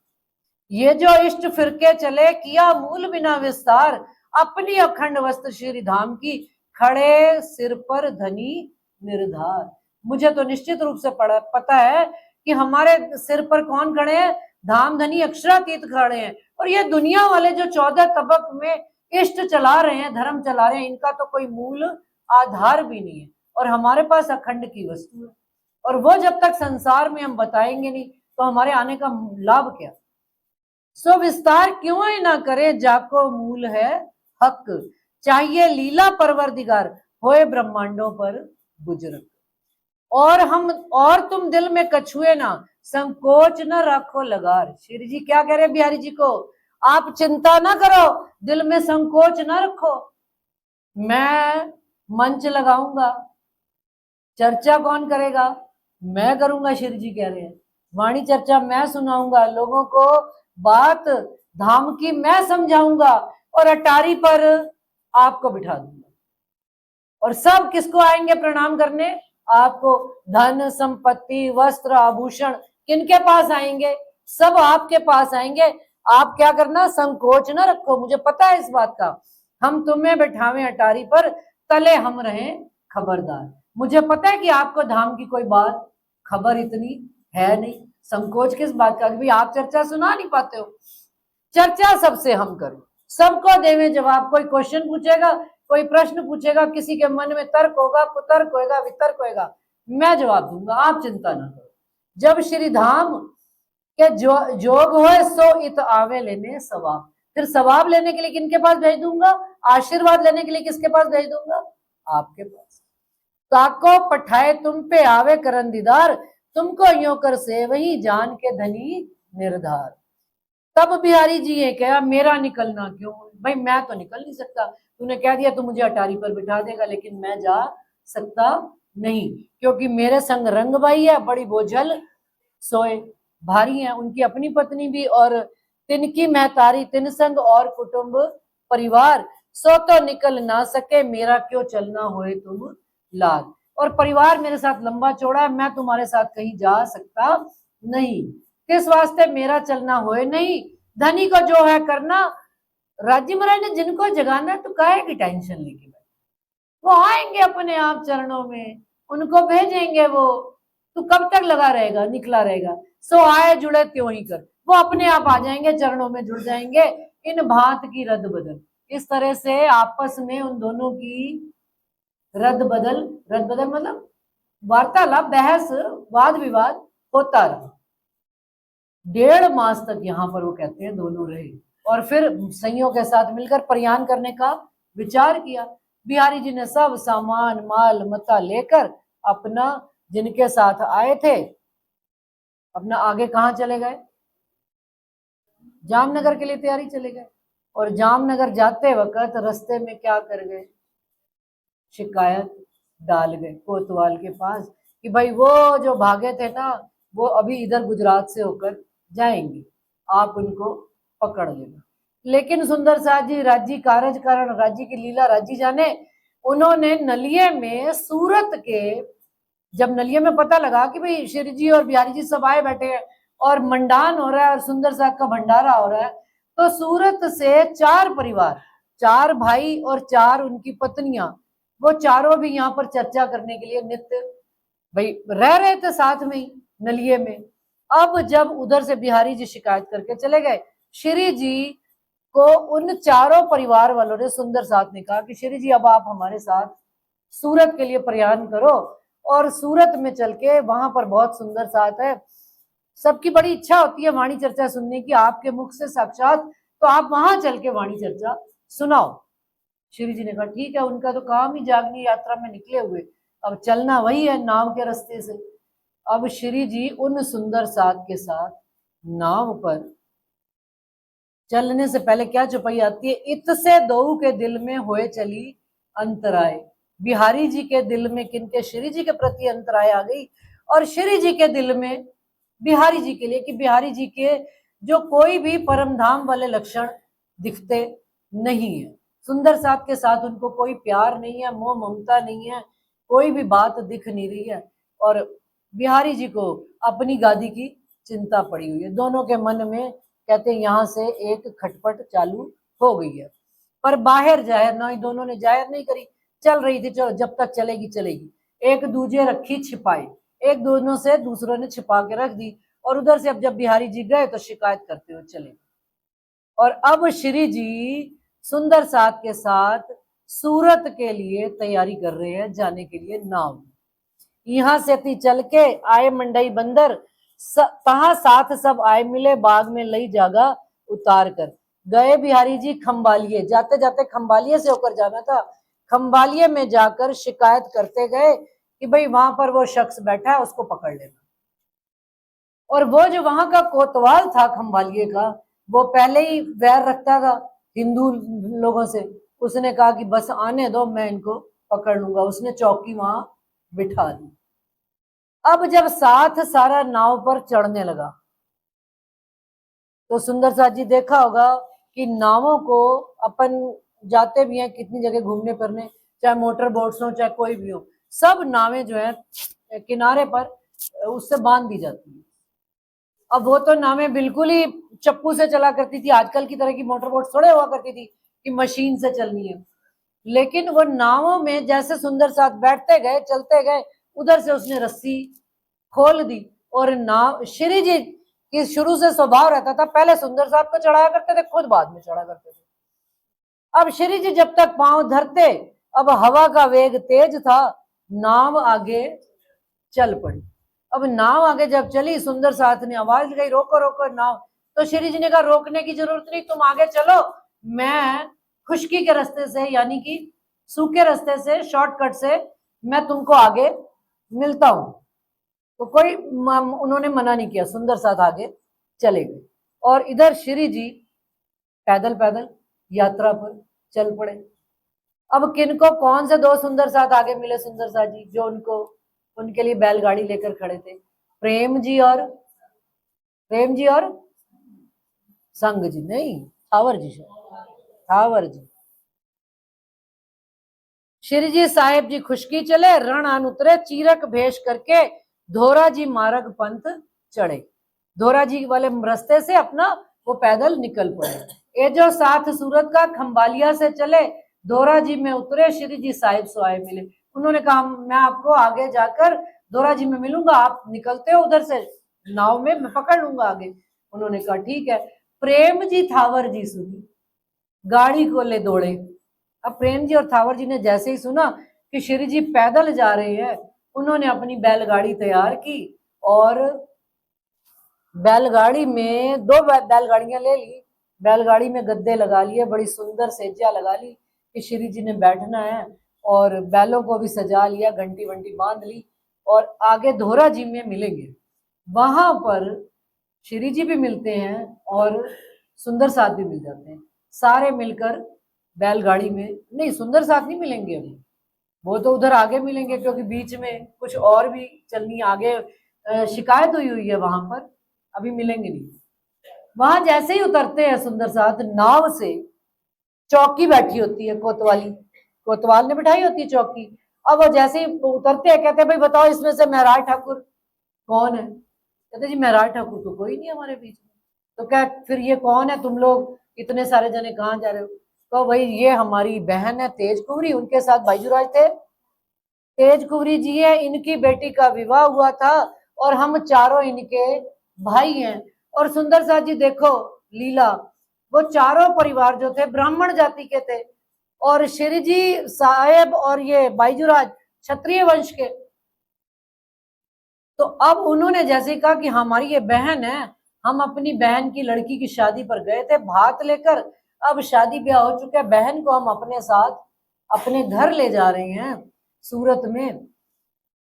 ये जो इष्ट फिरके चले किया मूल बिना विस्तार, अपनी अखंड वस्त्र श्री धाम की खड़े सिर पर धनी निर्धार। मुझे तो निश्चित रूप से पता है कि हमारे सिर पर कौन खड़े हैं, धाम धनी अक्षरातीत खड़े हैं। और ये दुनिया वाले जो 14 तबक में इष्ट चला रहे हैं, धर्म चला रहे हैं, इनका तो कोई मूल आधार भी नहीं है। और हमारे पास अखंड की वस्तु है, और वो जब तक संसार में हम बताएंगे नहीं तो हमारे आने का लाभ क्या। सो विस्तार क्यों ही ना करे जाको मूल है हक, चाहिए लीला परवरदिगार होए ब्रह्मांडों पर बुजुर्ग। और तुम दिल में कछुए ना संकोच न रखो लगार। श्री जी क्या कह रहे हैं बिहारी जी को, आप चिंता ना करो, दिल में संकोच ना रखो, मैं मंच लगाऊंगा, चर्चा कौन करेगा, मैं करूंगा। श्री जी कह रहे हैं वाणी चर्चा मैं सुनाऊंगा, लोगों को बात धाम की मैं समझाऊंगा, और अटारी पर आपको बिठा दूंगा। और सब किसको आएंगे प्रणाम करने, आपको। धन संपत्ति वस्त्र आभूषण किनके पास आएंगे, सब आपके पास आएंगे। आप क्या करना, संकोच न रखो, मुझे पता है इस बात का। हम तुम्हें बिठावे अटारी पर, तले हम रहें खबरदार। मुझे पता है कि आपको धाम की कोई बात खबर इतनी है नहीं, संकोच किस बात का, भी आप चर्चा सुना नहीं पाते हो। चर्चा सबसे हम करें, सबको देवे जवाब। कोई क्वेश्चन पूछेगा, कोई प्रश्न पूछेगा, किसी के मन में तर्क होगा, कुतर्क होगा, वितर्क होगा, मैं जवाब दूंगा, आप चिंता ना करो। जब श्री धाम के जोग हो सो इत आवे लेने सवाब। फिर सवाब लेने के लिए किनके पास भेज दूंगा, आशीर्वाद लेने के लिए किसके पास भेज दूंगा, आपके पास। ताको पठाए तुम पे आवे करन दीदार, तुमको यो कर से वही जान के धनी निर्धार। तब बिहारी जी ये कहा मेरा निकलना क्यों, भाई मैं तो निकल नहीं सकता, तूने कह दिया तू मुझे अटारी पर बिठा देगा, लेकिन मैं जा सकता नहीं, क्योंकि मेरे संग रंग भाई है, बड़ी बोझल सोए भारी है, उनकी अपनी पत्नी भी, और तिनकी महतारी, तिन संग और कुटुंब परिवार, सो तो निकल ना सके मेरा क्यों चलना होए तुम लाग। और परिवार मेरे साथ लंबा चौड़ा है, मैं तुम्हारे साथ कहीं जा सकता नहीं, किस वास्ते मेरा चलना होए नहीं। धनी को जो है करना, राज्य महाराज ने जिनको जगाना है तो काहे की टेंशन लेके बैठे, वो आएंगे अपने आप चरणों में, उनको भेजेंगे वो, तू कब तक लगा रहेगा, निकला रहेगा। सो आए जुड़े त्यों ही कर, वो अपने आप आ जाएंगे, चरणों में जुड़ जाएंगे। इन भांत की रद्द बदल, इस तरह से आपस में उन दोनों की रद्द बदल मतलब वार्तालाप, बहस, वाद विवाद होता रहा। 1.5 मास तक यहाँ पर वो कहते हैं दोनों रहे, और फिर संयों के साथ मिलकर प्रयाण करने का विचार किया। बिहारी जी ने सब सामान माल मता लेकर अपना, जिनके साथ आए थे, अपना आगे कहाँ चले गए, जामनगर के लिए तैयारी चले गए। और जामनगर जाते वक्त रास्ते में क्या कर गए, शिकायत डाल गए कोतवाल के पास कि भाई वो जो भागे थे ना वो अभी इधर गुजरात से होकर जाएंगे, आप उनको पकड़ लेना। लेकिन सुंदर साथ जी राज्य कारज कारण राज्य की लीला राज्य जाने, उन्होंने नलिये में सूरत के, जब नलिये में पता लगा कि भाई श्री जी और बिहारी जी सब आए बैठे हैं और मंडान हो रहा है और सुंदर साथ का भंडारा हो रहा है, तो सूरत से 4 परिवार, 4 भाई और 4 उनकी पत्नियां, वो चारों भी यहाँ पर चर्चा करने के लिए नित्य भाई रह रहे थे साथ में ही नलिये में। अब जब उधर से बिहारी जी शिकायत करके चले गए, श्री जी को उन चारों परिवार वालों ने, सुंदर साथ ने कहा कि श्री जी अब आप हमारे साथ सूरत के लिए प्रयाण करो और सूरत में चल के वहां पर बहुत सुंदर साथ है, सबकी बड़ी इच्छा होती है वाणी चर्चा सुनने की आपके मुख से साक्षात, तो आप वहां चल के वाणी चर्चा सुनाओ। श्री जी ने कहा ठीक है, उनका तो काम ही जागनी यात्रा में निकले हुए, अब चलना वही है नाव के रास्ते से। अब श्री जी उन सुंदर साथ के साथ नाव पर चलने से पहले क्या चौपाई आती है, इत से दो के दिल में होए चली अंतराय। बिहारी जी के दिल में किनके, श्री जी के प्रति अंतराय आ गई, और श्री जी के दिल में बिहारी जी के लिए कि बिहारी जी के जो कोई भी परम धाम वाले लक्षण दिखते नहीं है, सुंदर साथ के साथ उनको कोई प्यार नहीं है, मोह ममता नहीं है, कोई भी बात दिख नहीं रही है, और बिहारी जी को अपनी गादी की चिंता पड़ी हुई है। दोनों के मन में कहते हैं यहाँ से एक खटपट चालू हो गई है, पर बाहर जाहिर ना, दोनों ने जाहिर नहीं करी, चल रही थी, चलो जब तक चलेगी चलेगी, एक दूजे रखी छिपाई, एक दोनों से दूसरों ने छिपा के रख दी, और उधर से अब जब बिहारी जी गए तो शिकायत करते हुए चले। और अब श्री जी सुंदर साथ के साथ सूरत के लिए तैयारी कर रहे हैं जाने के लिए नाव। यहाँ से ती चल के आए मंडई बंदर, तहा साथ सब आए मिले, बाग में लई जागा उतार कर। गए बिहारी जी खंबालिए, जाते जाते खंबालिए से होकर जाना था, खंबालिए में जाकर शिकायत करते गए कि भाई वहां पर वो शख्स बैठा है उसको पकड़ लेना। और वो जो वहां का कोतवाल था खंबालिए का, वो पहले ही वैर रखता था हिंदू लोगों से, उसने कहा कि बस आने दो मैं इनको पकड़ लूंगा, उसने चौकी वहां बिठा दी। अब जब साथ सारा नाव पर चढ़ने लगा तो सुंदर साथ जी देखा होगा कि नावों को अपन जाते भी हैं कितनी जगह घूमने फिरने, चाहे मोटर बोट्स हो चाहे कोई भी हो, सब नावें जो है किनारे पर उससे बांध दी जाती है। अब वो तो नावें बिल्कुल ही चप्पू से चला करती थी, आजकल की तरह की मोटर बोट थोड़े हुआ करती थी कि मशीन से चलनी है, लेकिन वो नावों में जैसे सुंदर साथ बैठते गए चलते गए, उधर से उसने रस्सी खोल दी, और नाव, श्री जी की शुरू से स्वभाव रहता था पहले सुंदर साथ को चढ़ाया करते थे, खुद बाद में चढ़ा करते थे। अब श्री जी जब तक पांव धरते, अब हवा का वेग तेज था, नाव आगे चल पड़ी। अब नाव आगे जब चली, सुंदर साथ ने आवाज लगाई रोको रोको नाव, तो श्री जी ने कहा रोकने की जरूरत नहीं, तुम आगे चलो, मैं खुश्की के रास्ते से यानी कि सूखे रास्ते से शॉर्टकट से मैं तुमको आगे मिलता हूं। तो कोई उन्होंने मना नहीं किया, सुंदर साथ आगे चले गए, और इधर श्री जी पैदल पैदल यात्रा पर चल पड़े। अब किनको कौन से 2 सुंदर साथ आगे मिले सुंदर साथ जी, जो उनको उनके लिए बैलगाड़ी लेकर खड़े थे, प्रेम जी और संग जी, नहीं थावर जी, थावर जी। श्री जी साहेब जी खुशकी चले, रण आन उतरे, चीरक भेष करके धोरा जी मार्ग पंथ चढ़े, धोरा जी वाले रास्ते से अपना वो पैदल निकल पड़े। ये जो साथ सूरत का खंबालिया से चले, धोरा जी में उतरे, श्री जी साहिब सोआए मिले, उन्होंने कहा मैं आपको आगे जाकर धोरा जी में मिलूंगा, आप निकलते हो उधर से नाव में, मैं पकड़ लूंगा आगे। उन्होंने कहा ठीक है। प्रेम जी थावर जी सुनी, गाड़ी को ले दौड़े। अब प्रेम जी और थावर जी ने जैसे ही सुना कि श्री जी पैदल जा रहे हैं, उन्होंने अपनी बैलगाड़ी तैयार की, और बैलगाड़ी में 2 बैलगाड़ियां ले ली, बैलगाड़ी में गद्दे लगा लिए, बड़ी सुंदर सेजिया लगा ली कि श्री जी ने बैठना है, और बैलों को भी सजा लिया, घंटी वंटी बांध ली, और आगे धोरा जी में मिलेंगे। वहां पर श्री जी भी मिलते हैं और सुंदर साथ भी मिल जाते हैं। सारे मिलकर बैलगाड़ी में, नहीं सुंदर साथ नहीं मिलेंगे अभी, वो तो उधर आगे मिलेंगे क्योंकि बीच में कुछ और भी चलनी आगे शिकायत हुई है वहां पर, अभी मिलेंगे नहीं। वहां जैसे ही उतरते हैं सुंदर साथ नाव से, चौकी बैठी होती है कोतवाली, कोतवाल ने बिठाई होती है चौकी। अब वो जैसे ही उतरते हैं कहते हैं भाई बताओ इसमें से महराज ठाकुर कौन है? कहते जी महराज ठाकुर तो कोई नहीं हमारे बीच में। तो क्या फिर ये कौन है, तुम लोग इतने सारे जने कहाँ जा रहे हो? तो भाई ये हमारी बहन है तेज कुंवरी, उनके साथ बाईजूराज थे। तेज कुंवरी जी है, इनकी बेटी का विवाह हुआ था और हम चारों इनके भाई हैं। और सुंदर साथ जी देखो लीला, वो चारों परिवार जो थे ब्राह्मण जाति के थे और श्री जी साहेब और ये बाईजूराज क्षत्रिय वंश के। तो अब उन्होंने जैसे कहा कि हमारी ये बहन है, हम अपनी बहन की लड़की की शादी पर गए थे भात लेकर, अब शादी ब्याह हो चुका है, बहन को हम अपने साथ अपने घर ले जा रहे हैं सूरत में।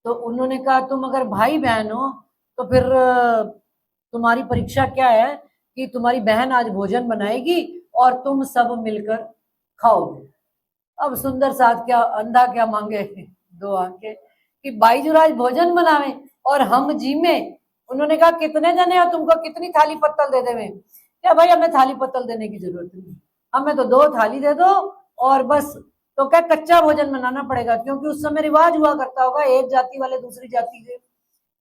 तो उन्होंने कहा तुम अगर भाई बहन हो तो फिर तुम्हारी परीक्षा क्या है कि तुम्हारी बहन आज भोजन बनाएगी और तुम सब मिलकर खाओगे। अब सुंदर साथ क्या अंधा क्या मांगे दो आंखें कि बाईजूराज भोजन बनावे और हम जी में। उन्होंने कहा कितने जने हो, तुमको कितनी थाली पत्तल दे देवे? क्या भाई हमें थाली पत्तल देने की जरूरत नहीं, हमें तो 2 थाली दे दो और बस। तो क्या कच्चा भोजन बनाना पड़ेगा क्योंकि उस समय रिवाज हुआ करता होगा, एक जाति वाले दूसरी जाति के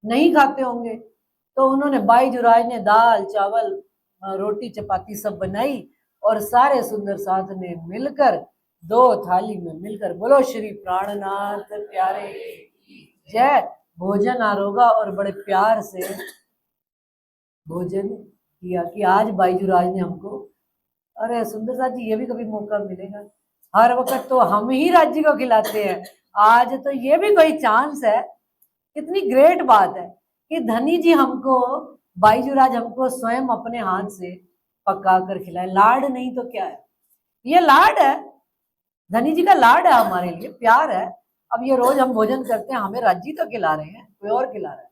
नहीं खाते होंगे। तो उन्होंने बाईजूराज ने दाल चावल रोटी चपाती सब बनाई और सारे सुंदर साथ ने मिलकर 2 थाली में मिलकर, बोलो श्री प्राणनाथ प्यारे जय, भोजन आरोगा और बड़े प्यार से भोजन किया कि आज बाईजूराज ने हमको। अरे सुंदर साथ जी ये भी कभी मौका मिलेगा, हर वक्त तो हम ही राज्य को खिलाते हैं, आज तो ये भी कोई चांस है। कितनी ग्रेट बात है कि धनी जी हमको, बाईजूराज हमको स्वयं अपने हाथ से पका कर खिलाए। लाड नहीं तो क्या है, ये लाड है, धनी जी का लाड है हमारे लिए, प्यार है। अब ये रोज हम भोजन करते हैं, हमें राज्य तो खिला रहे हैं, कोई और खिला रहा है,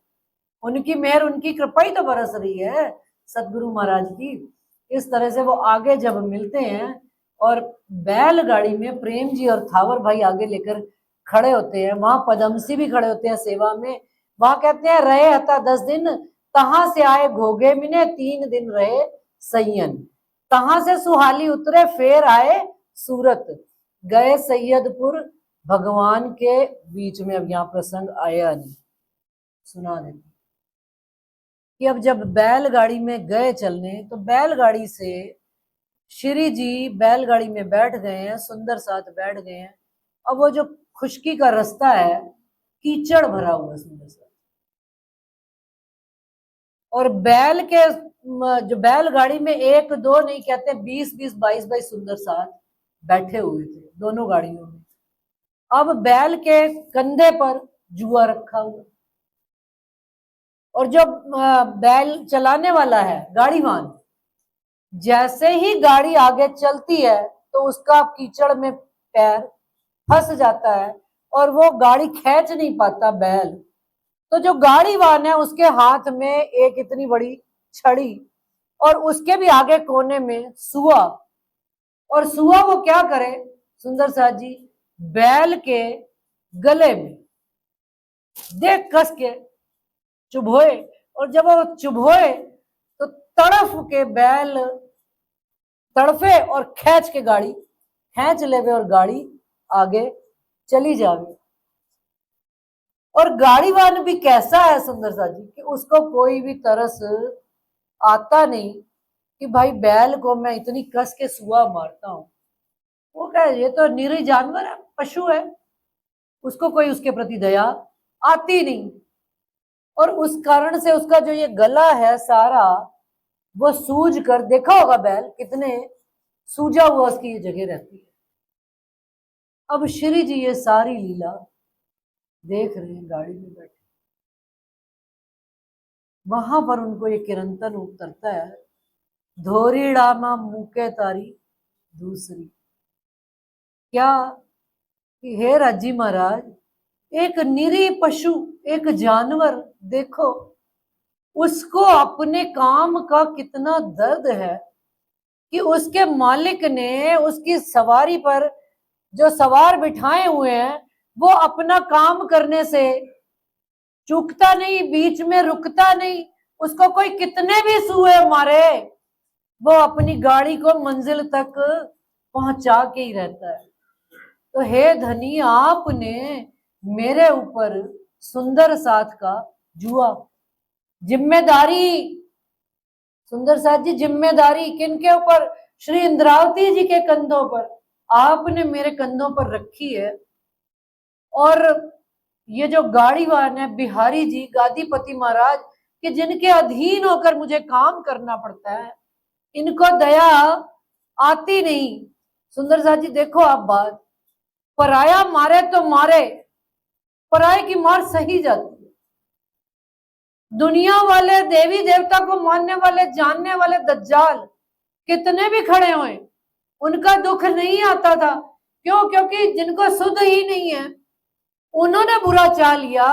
उनकी मेहर उनकी कृपा ही तो बरस रही है सदगुरु महाराज की। इस तरह से वो आगे जब मिलते हैं और बैलगाड़ी में प्रेम जी और थावर भाई आगे लेकर खड़े होते हैं, वहां पदमसी भी खड़े होते हैं सेवा में। वहां कहते हैं रहे हता 10 दिन, तहां से आए घोगे मिने 3 दिन रहे सैयन, तहां से सुहाली उतरे फिर आए सूरत, गए सैयदपुर भगवान के बीच में। अब यहाँ प्रसंग आया नहीं, सुना देती कि अब जब बैलगाड़ी में गए चलने तो बैलगाड़ी से श्री जी बैलगाड़ी में बैठ गए हैं, सुंदर साथ बैठ गए हैं। अब वो जो खुशकी का रास्ता है कीचड़ भरा हुआ सुंदर साथ, और बैल के जो बैलगाड़ी में 1 2 नहीं कहते 20 20 22 22 सुंदर साथ बैठे हुए थे दोनों गाड़ियों में। अब बैल के कंधे पर जुआ रखा हुआ और जो बैल चलाने वाला है गाड़ीवान, जैसे ही गाड़ी आगे चलती है तो उसका कीचड़ में पैर फंस जाता है और वो गाड़ी खींच नहीं पाता बैल। तो जो गाड़ीवान है उसके हाथ में एक इतनी बड़ी छड़ी और उसके भी आगे कोने में सुआ, और सुआ वो क्या करे सुंदर साथ जी, बैल के गले में देख कस के चुभोए, और जब वो चुभोए तो तड़फ के बैल तड़फे और खींच के गाड़ी खींच लेवे और गाड़ी आगे चली जावे। और गाड़ीवान भी कैसा है सुंदर साथ जी कि उसको कोई भी तरस आता नहीं कि भाई बैल को मैं इतनी कस के सुआ मारता हूं। वो क्या ये तो निरीह जानवर है, पशु है, उसको कोई उसके प्रति दया आती नहीं। और उस कारण से उसका जो ये गला है सारा वो सूज कर, देखा होगा बैल कितने सूजा हुआ उसकी ये जगह रहती है। अब श्री जी ये सारी लीला देख रहे हैं गाड़ी में बैठे, वहां पर उनको ये किरंतन उतरता है, धोरी डामा मुके तारी दूसरी। क्या कि हे राजी महाराज, एक निरीह पशु, एक जानवर देखो, उसको अपने काम का कितना दर्द है कि उसके मालिक ने उसकी सवारी पर जो सवार बिठाए हुए हैं वो अपना काम करने से चूकता नहीं, बीच में रुकता नहीं। उसको कोई कितने भी सूए मारे, वो अपनी गाड़ी को मंजिल तक पहुंचा के ही रहता है। तो हे धनी, आपने मेरे ऊपर सुंदर साथ का जुआ, जिम्मेदारी, सुंदर साथ जी जिम्मेदारी किनके ऊपर? श्री इंद्रावती जी के कंधों पर आपने मेरे कंधों पर रखी है। और ये जो गाड़ीवान है बिहारी जी, गादीपति महाराज, कि जिनके अधीन होकर मुझे काम करना पड़ता है, इनको दया आती नहीं। सुंदर साथ जी देखो आप बात, पराया मारे तो मारे, पराये की मार सही जाती है। दुनिया वाले, देवी देवता को मानने वाले, जानने वाले दज्जाल कितने भी खड़े हुए, उनका दुख नहीं आता था। क्यों? क्योंकि जिनको सुध ही नहीं है, उन्होंने बुरा चाह लिया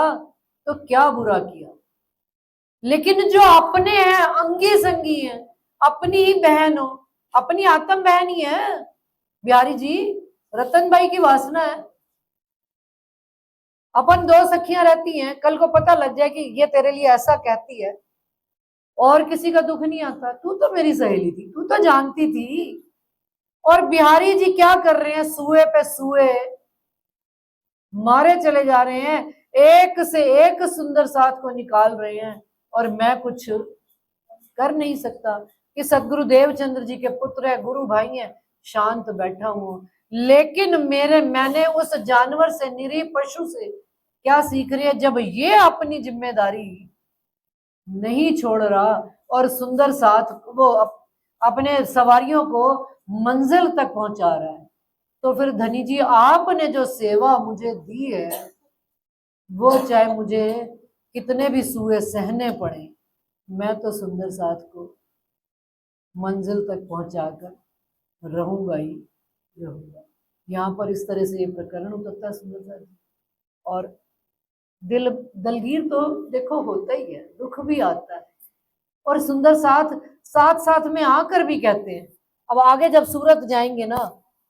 तो क्या बुरा किया। लेकिन जो अपने हैं, अंगी संगी हैं, अपनी ही बहन हो, अपनी आत्म बहन ही है बिहारी जी, रतनबाई की वासना है। अपन दो सखियां रहती हैं, कल को पता लग जाए कि ये तेरे लिए ऐसा कहती है, और किसी का दुख नहीं आता। तू तो मेरी सहेली थी, तू तो जानती थी। और बिहारी जी क्या कर रहे हैं? सुए पे सुए मारे चले जा रहे हैं, एक से एक सुंदर साथ को निकाल रहे हैं, और मैं कुछ कर नहीं सकता। कि सदगुरु देवचंद्र जी के पुत्र है, गुरु भाई हैं, शांत बैठा हूं। लेकिन मैंने उस जानवर से, निरीह पशु से क्या सीख रही है? जब ये अपनी जिम्मेदारी नहीं छोड़ रहा और सुंदर साथ वो अपने सवारियों को मंजिल तक पहुंचा रहा है, तो फिर धनी जी आपने जो सेवा मुझे दी है, वो चाहे मुझे कितने भी सूए सहने पड़े, मैं तो सुंदर साथ को मंजिल तक पहुंचाकर रहूंगा ही रहूंगा। यहाँ पर इस तरह से ये प्रकरण उतरता है सुंदर साथ। और दिल दलगीर तो देखो होता ही है, दुख भी आता है। और सुंदर साथ साथ साथ में आकर भी कहते हैं। अब आगे जब सूरत जाएंगे ना,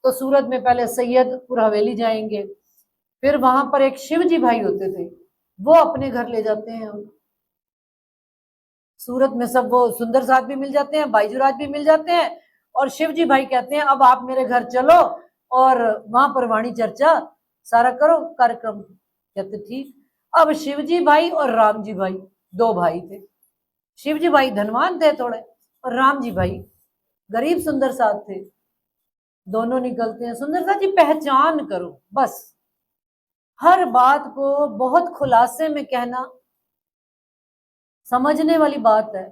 तो सूरत में पहले सैयदपुर हवेली जाएंगे, फिर वहां पर एक शिवजी भाई होते थे, वो अपने घर ले जाते हैं। सूरत में सब वो सुंदर साथ भी मिल जाते हैं, बाईजुराज भी मिल जाते हैं, और शिवजी भाई कहते हैं अब आप मेरे घर चलो और वहां पर वाणी चर्चा सारा करो कार्यक्रम। कहते ठीक। अब शिवजी भाई और राम जी भाई दो भाई थे। शिवजी भाई धनवान थे थोड़े, और राम जी भाई गरीब सुंदर साथ थे। दोनों निकलते हैं। सुंदर साथ जी पहचान करो बस, हर बात को बहुत खुलासे में कहना समझने वाली बात है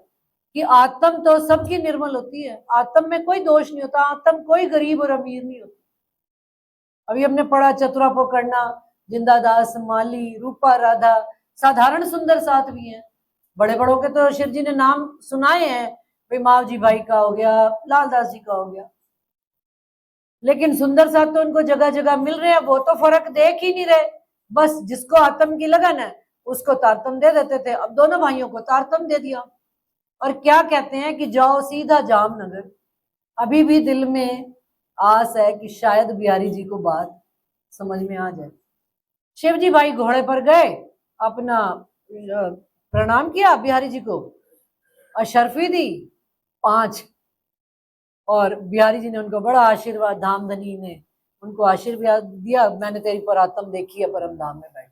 कि आत्म तो सबकी निर्मल होती है, आत्म में कोई दोष नहीं होता, आत्म कोई गरीब और अमीर नहीं होता। अभी हमने पढ़ा चतुरा पोकरना, जिंदादास, माली, रूपा, राधा, साधारण सुंदर साथ भी हैं। बड़े बड़ों के तो शिव जी ने नाम सुनाए हैं, भाई मावजी भाई का हो गया, लालदास जी का हो गया, लेकिन सुंदर साथ तो उनको जगह जगह मिल रहे हैं। वो तो फर्क देख ही नहीं रहे, बस जिसको आत्म की लगन है उसको तारतम दे देते थे। अब दोनों भाइयों को तारतम दे दिया, और क्या कहते हैं कि जाओ सीधा जामनगर। अभी भी दिल में आस है कि शायद बिहारी जी को बात समझ में आ जाए। शिवजी भाई घोड़े पर गए, अपना प्रणाम किया बिहारी जी को, अशर्फी दी 5, और बिहारी जी ने उनको बड़ा आशीर्वाद, धामधनी ने उनको आशीर्वाद दिया, मैंने तेरी परात्म देखी है परम धाम में बैठी।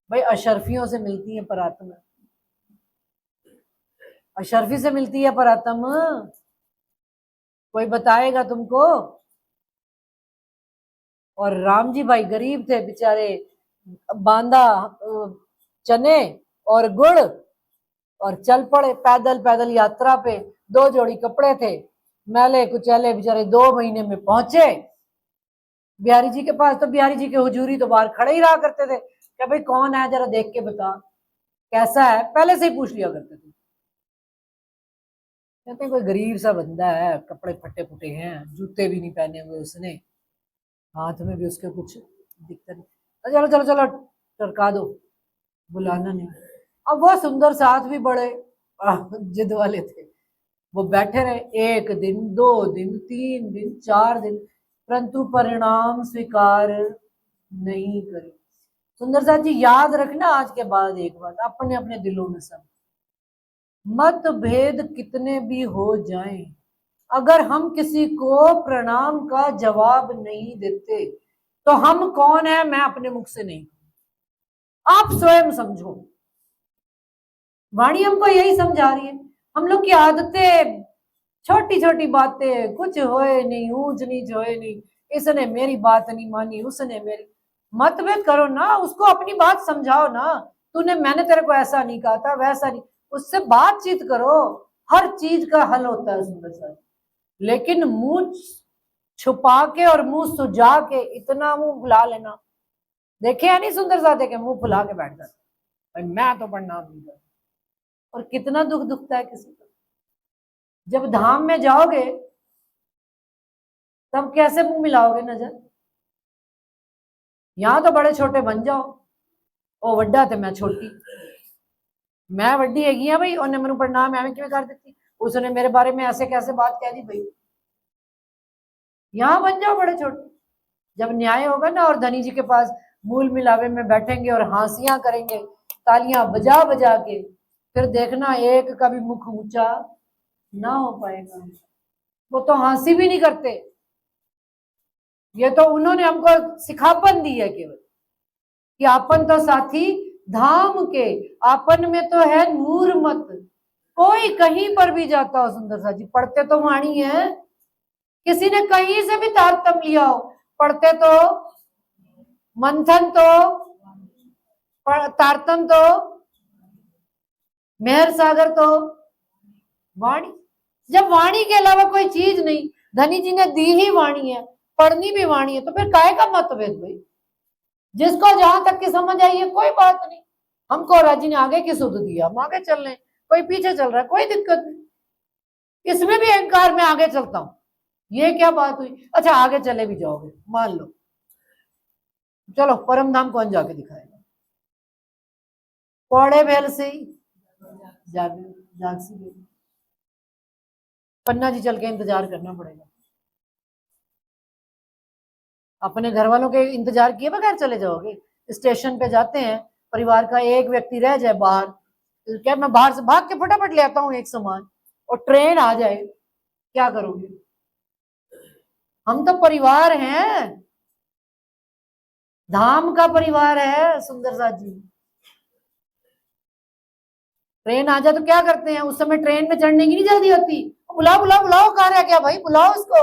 भाई अशर्फियों से मिलती है परात्म, अशर्फी से मिलती है परात्म, कोई बताएगा तुमको? और राम जी भाई गरीब थे बेचारे, बांधा चने और गुड़, और चल पड़े पैदल पैदल यात्रा पे। 2 जोड़ी कपड़े थे, मैले कुचैले बेचारे 2 महीने में पहुंचे बिहारी जी के पास। तो बिहारी जी के हुजूरी तो बाहर खड़े ही रहा करते थे कि भाई कौन है, जरा देख के बता कैसा है, पहले से ही पूछ लिया करते थे। कहते हैं कोई गरीब सा बंदा है, कपड़े फटे फुटे हैं, जूते भी नहीं पहने हुए उसने, हाथ में भी उसके कुछ दिक्कत नहीं, चलो चलो चलो टरका दो, बुलाना नहीं। अब वो सुंदर साथ भी बड़े जिद वाले थे, वो बैठे रहे 1 दिन 2 दिन 3 दिन 4 दिन, परंतु परिणाम स्वीकार नहीं करे। सुंदर साथ जी याद रखना आज के बाद एक बात अपने अपने दिलों में सब, मतभेद कितने भी हो जाएं, अगर हम किसी को प्रणाम का जवाब नहीं देते तो हम कौन है मैं अपने मुख से नहीं, आप स्वयं समझो। वाणी हमको यही समझा रही है। हम लोग की आदतें छोटी छोटी बातें, कुछ होए नहीं, ऊंच नीच होए नहीं, इसने मेरी बात नहीं मानी, उसने मेरी, मतभेद करो ना, उसको अपनी बात समझाओ ना, तूने मैंने तेरे को ऐसा नहीं कहा था वैसा नहीं, उससे बातचीत करो, हर चीज का हल होता है सुंदर सा। लेकिन मुंह छुपा के और मुंह सुजा के इतना मुंह फुला लेना, देखे या नहीं सुंदर साधे के मुंह फुला के बैठ जाते भाई मैं तो प्रणाम नहीं करता, और कितना दुख दुखता है किसी को। जब धाम में जाओगे तब कैसे मुंह मिलाओगे नजर, यहां तो बड़े छोटे बन जाओ, ओ वड्डा थे मैं छोटी, मैं वड्डी हैगी हाँ भाई, उन्हें मेनू प्रणाम एवं किवें कर देती, उसने मेरे बारे में ऐसे कैसे बात कह दी भाई, यहां बन जाओ बड़े छोटे। जब न्याय होगा ना और धनी जी के पास मूल मिलावे में बैठेंगे और हंसियां करेंगे तालियां बजा बजा के, फिर देखना एक का भी मुख ऊंचा ना हो पाएगा। वो तो हंसी भी नहीं करते, ये तो उन्होंने हमको सिखापन दी है केवल कि आपन तो साथी धाम के, आपन में तो है नूर मत, कोई कहीं पर भी जाता हो सुंदर सा जी, पढ़ते तो वाणी है, किसी ने कहीं से भी तारतम लिया हो, पढ़ते तो मंथन तो तारतम तो मेहर सागर तो वाणी। जब वाणी के अलावा कोई चीज नहीं, धनी जी ने दी ही वाणी है, पढ़नी भी वाणी है, तो फिर काहे का मतभेद भाई, जिसको जहां तक की समझ आई है कोई बात नहीं, हमको राजी ने आगे की सुध दिया, हम आगे चल रहे, कोई पीछे चल रहा है कोई दिक्कत नहीं, इसमें भी अहंकार में आगे चलता हूं, ये क्या बात हुई। अच्छा आगे चले भी जाओगे मान लो, चलो परम धाम कौन जाके दिखाएगा, पौड़े बेल से ही जाग सी पन्ना जी चल के इंतजार करना पड़ेगा, अपने घर वालों के इंतजार किए बगैर चले जाओगे। स्टेशन पे जाते हैं, परिवार का एक व्यक्ति रह जाए बाहर, तो क्या मैं बाहर से भाग के फटाफट ले आता हूँ एक सामान, और ट्रेन आ जाए, क्या करोगे। हम तो परिवार हैं, धाम का परिवार है सुंदर साथ जी। ट्रेन आ जाए तो क्या करते हैं, उस समय ट्रेन में चढ़ने की नहीं जल्दी होती, बुलाओ बुलाओ बुलाओ, कहाँ रह गया भाई, बुलाओ उसको,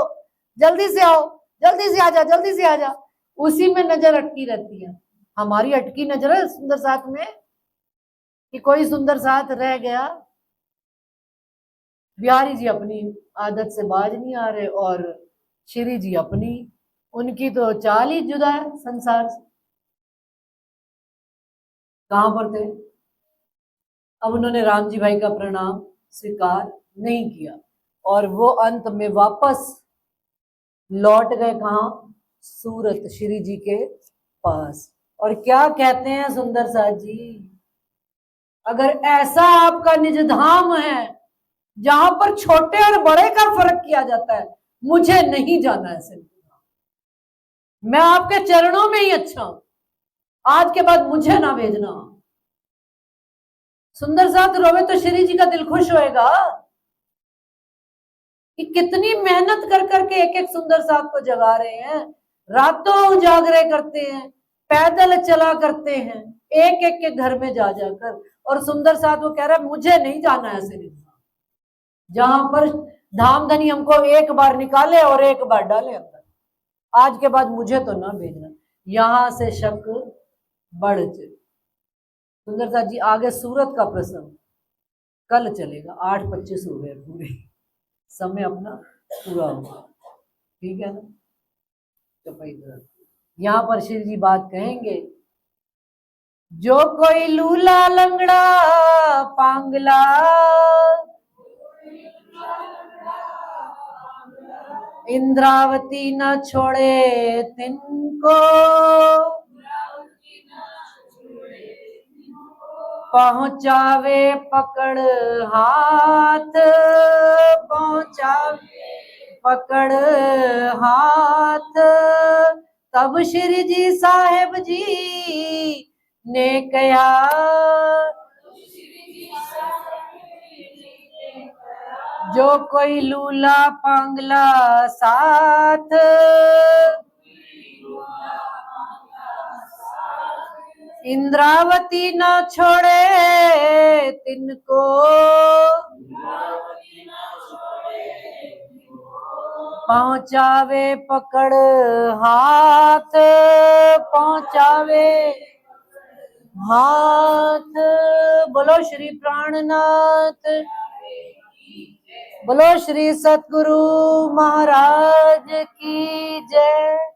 जल्दी से आओ, जल्दी से आ जा, जल्दी से आ जा, उसी में नजर अटकी रहती है। हमारी अटकी नजर है सुंदर साथ में कि कोई सुंदर साथ रह गया। बिहारी जी अपनी आदत से बाज नहीं आ रहे, और श्री जी अपनी, उनकी तो चाल ही जुदा है संसार से, कहां पर थे। अब उन्होंने राम जी भाई का प्रणाम स्वीकार नहीं किया, और वो अंत में वापस लौट गए कहा, सूरत श्री जी के पास। और क्या कहते हैं सुंदर साथ जी, अगर ऐसा आपका निज धाम है जहां पर छोटे और बड़े का फर्क किया जाता है, मुझे नहीं जाना ऐसे, मैं आपके चरणों में ही अच्छा हूं, आज के बाद मुझे ना भेजना। सुंदर साथ रोवे तो श्री जी का दिल खुश होएगा कि कितनी मेहनत कर करके एक एक सुंदर साथ को जगा रहे हैं, रातों उजागरे करते हैं, पैदल चला करते हैं, एक एक के घर में जा जाकर, और सुंदर साथ वो कह रहा है मुझे नहीं जाना ऐसे नहीं, जहां पर धाम धनी हमको एक बार निकाले और एक बार डाले अंदर, आज के बाद मुझे तो ना भेजना। यहां से शक बढ़ जाए। सुंदर साथ जी आगे सूरत का प्रसंग कल चलेगा, 8:25 हो गए पूरे, समय अपना पूरा हुआ, ठीक है ना। तो यहाँ पर श्री जी बात कहेंगे, जो कोई लूला लंगड़ा पांगला इंद्रावती न छोड़े तिनको, पहुँचावे पकड़ हाथ, पहुँचावे पकड़ हाथ। तब श्री जी साहेब जी ने कहा, जो कोई लूला पांगला साथ, इंद्रावती न छोड़े तिनको, पहुँचावे पकड़ हाथ, पहुँचावे हाथ। बोलो श्री प्राणनाथ, बोलो श्री सतगुरु महाराज की जय।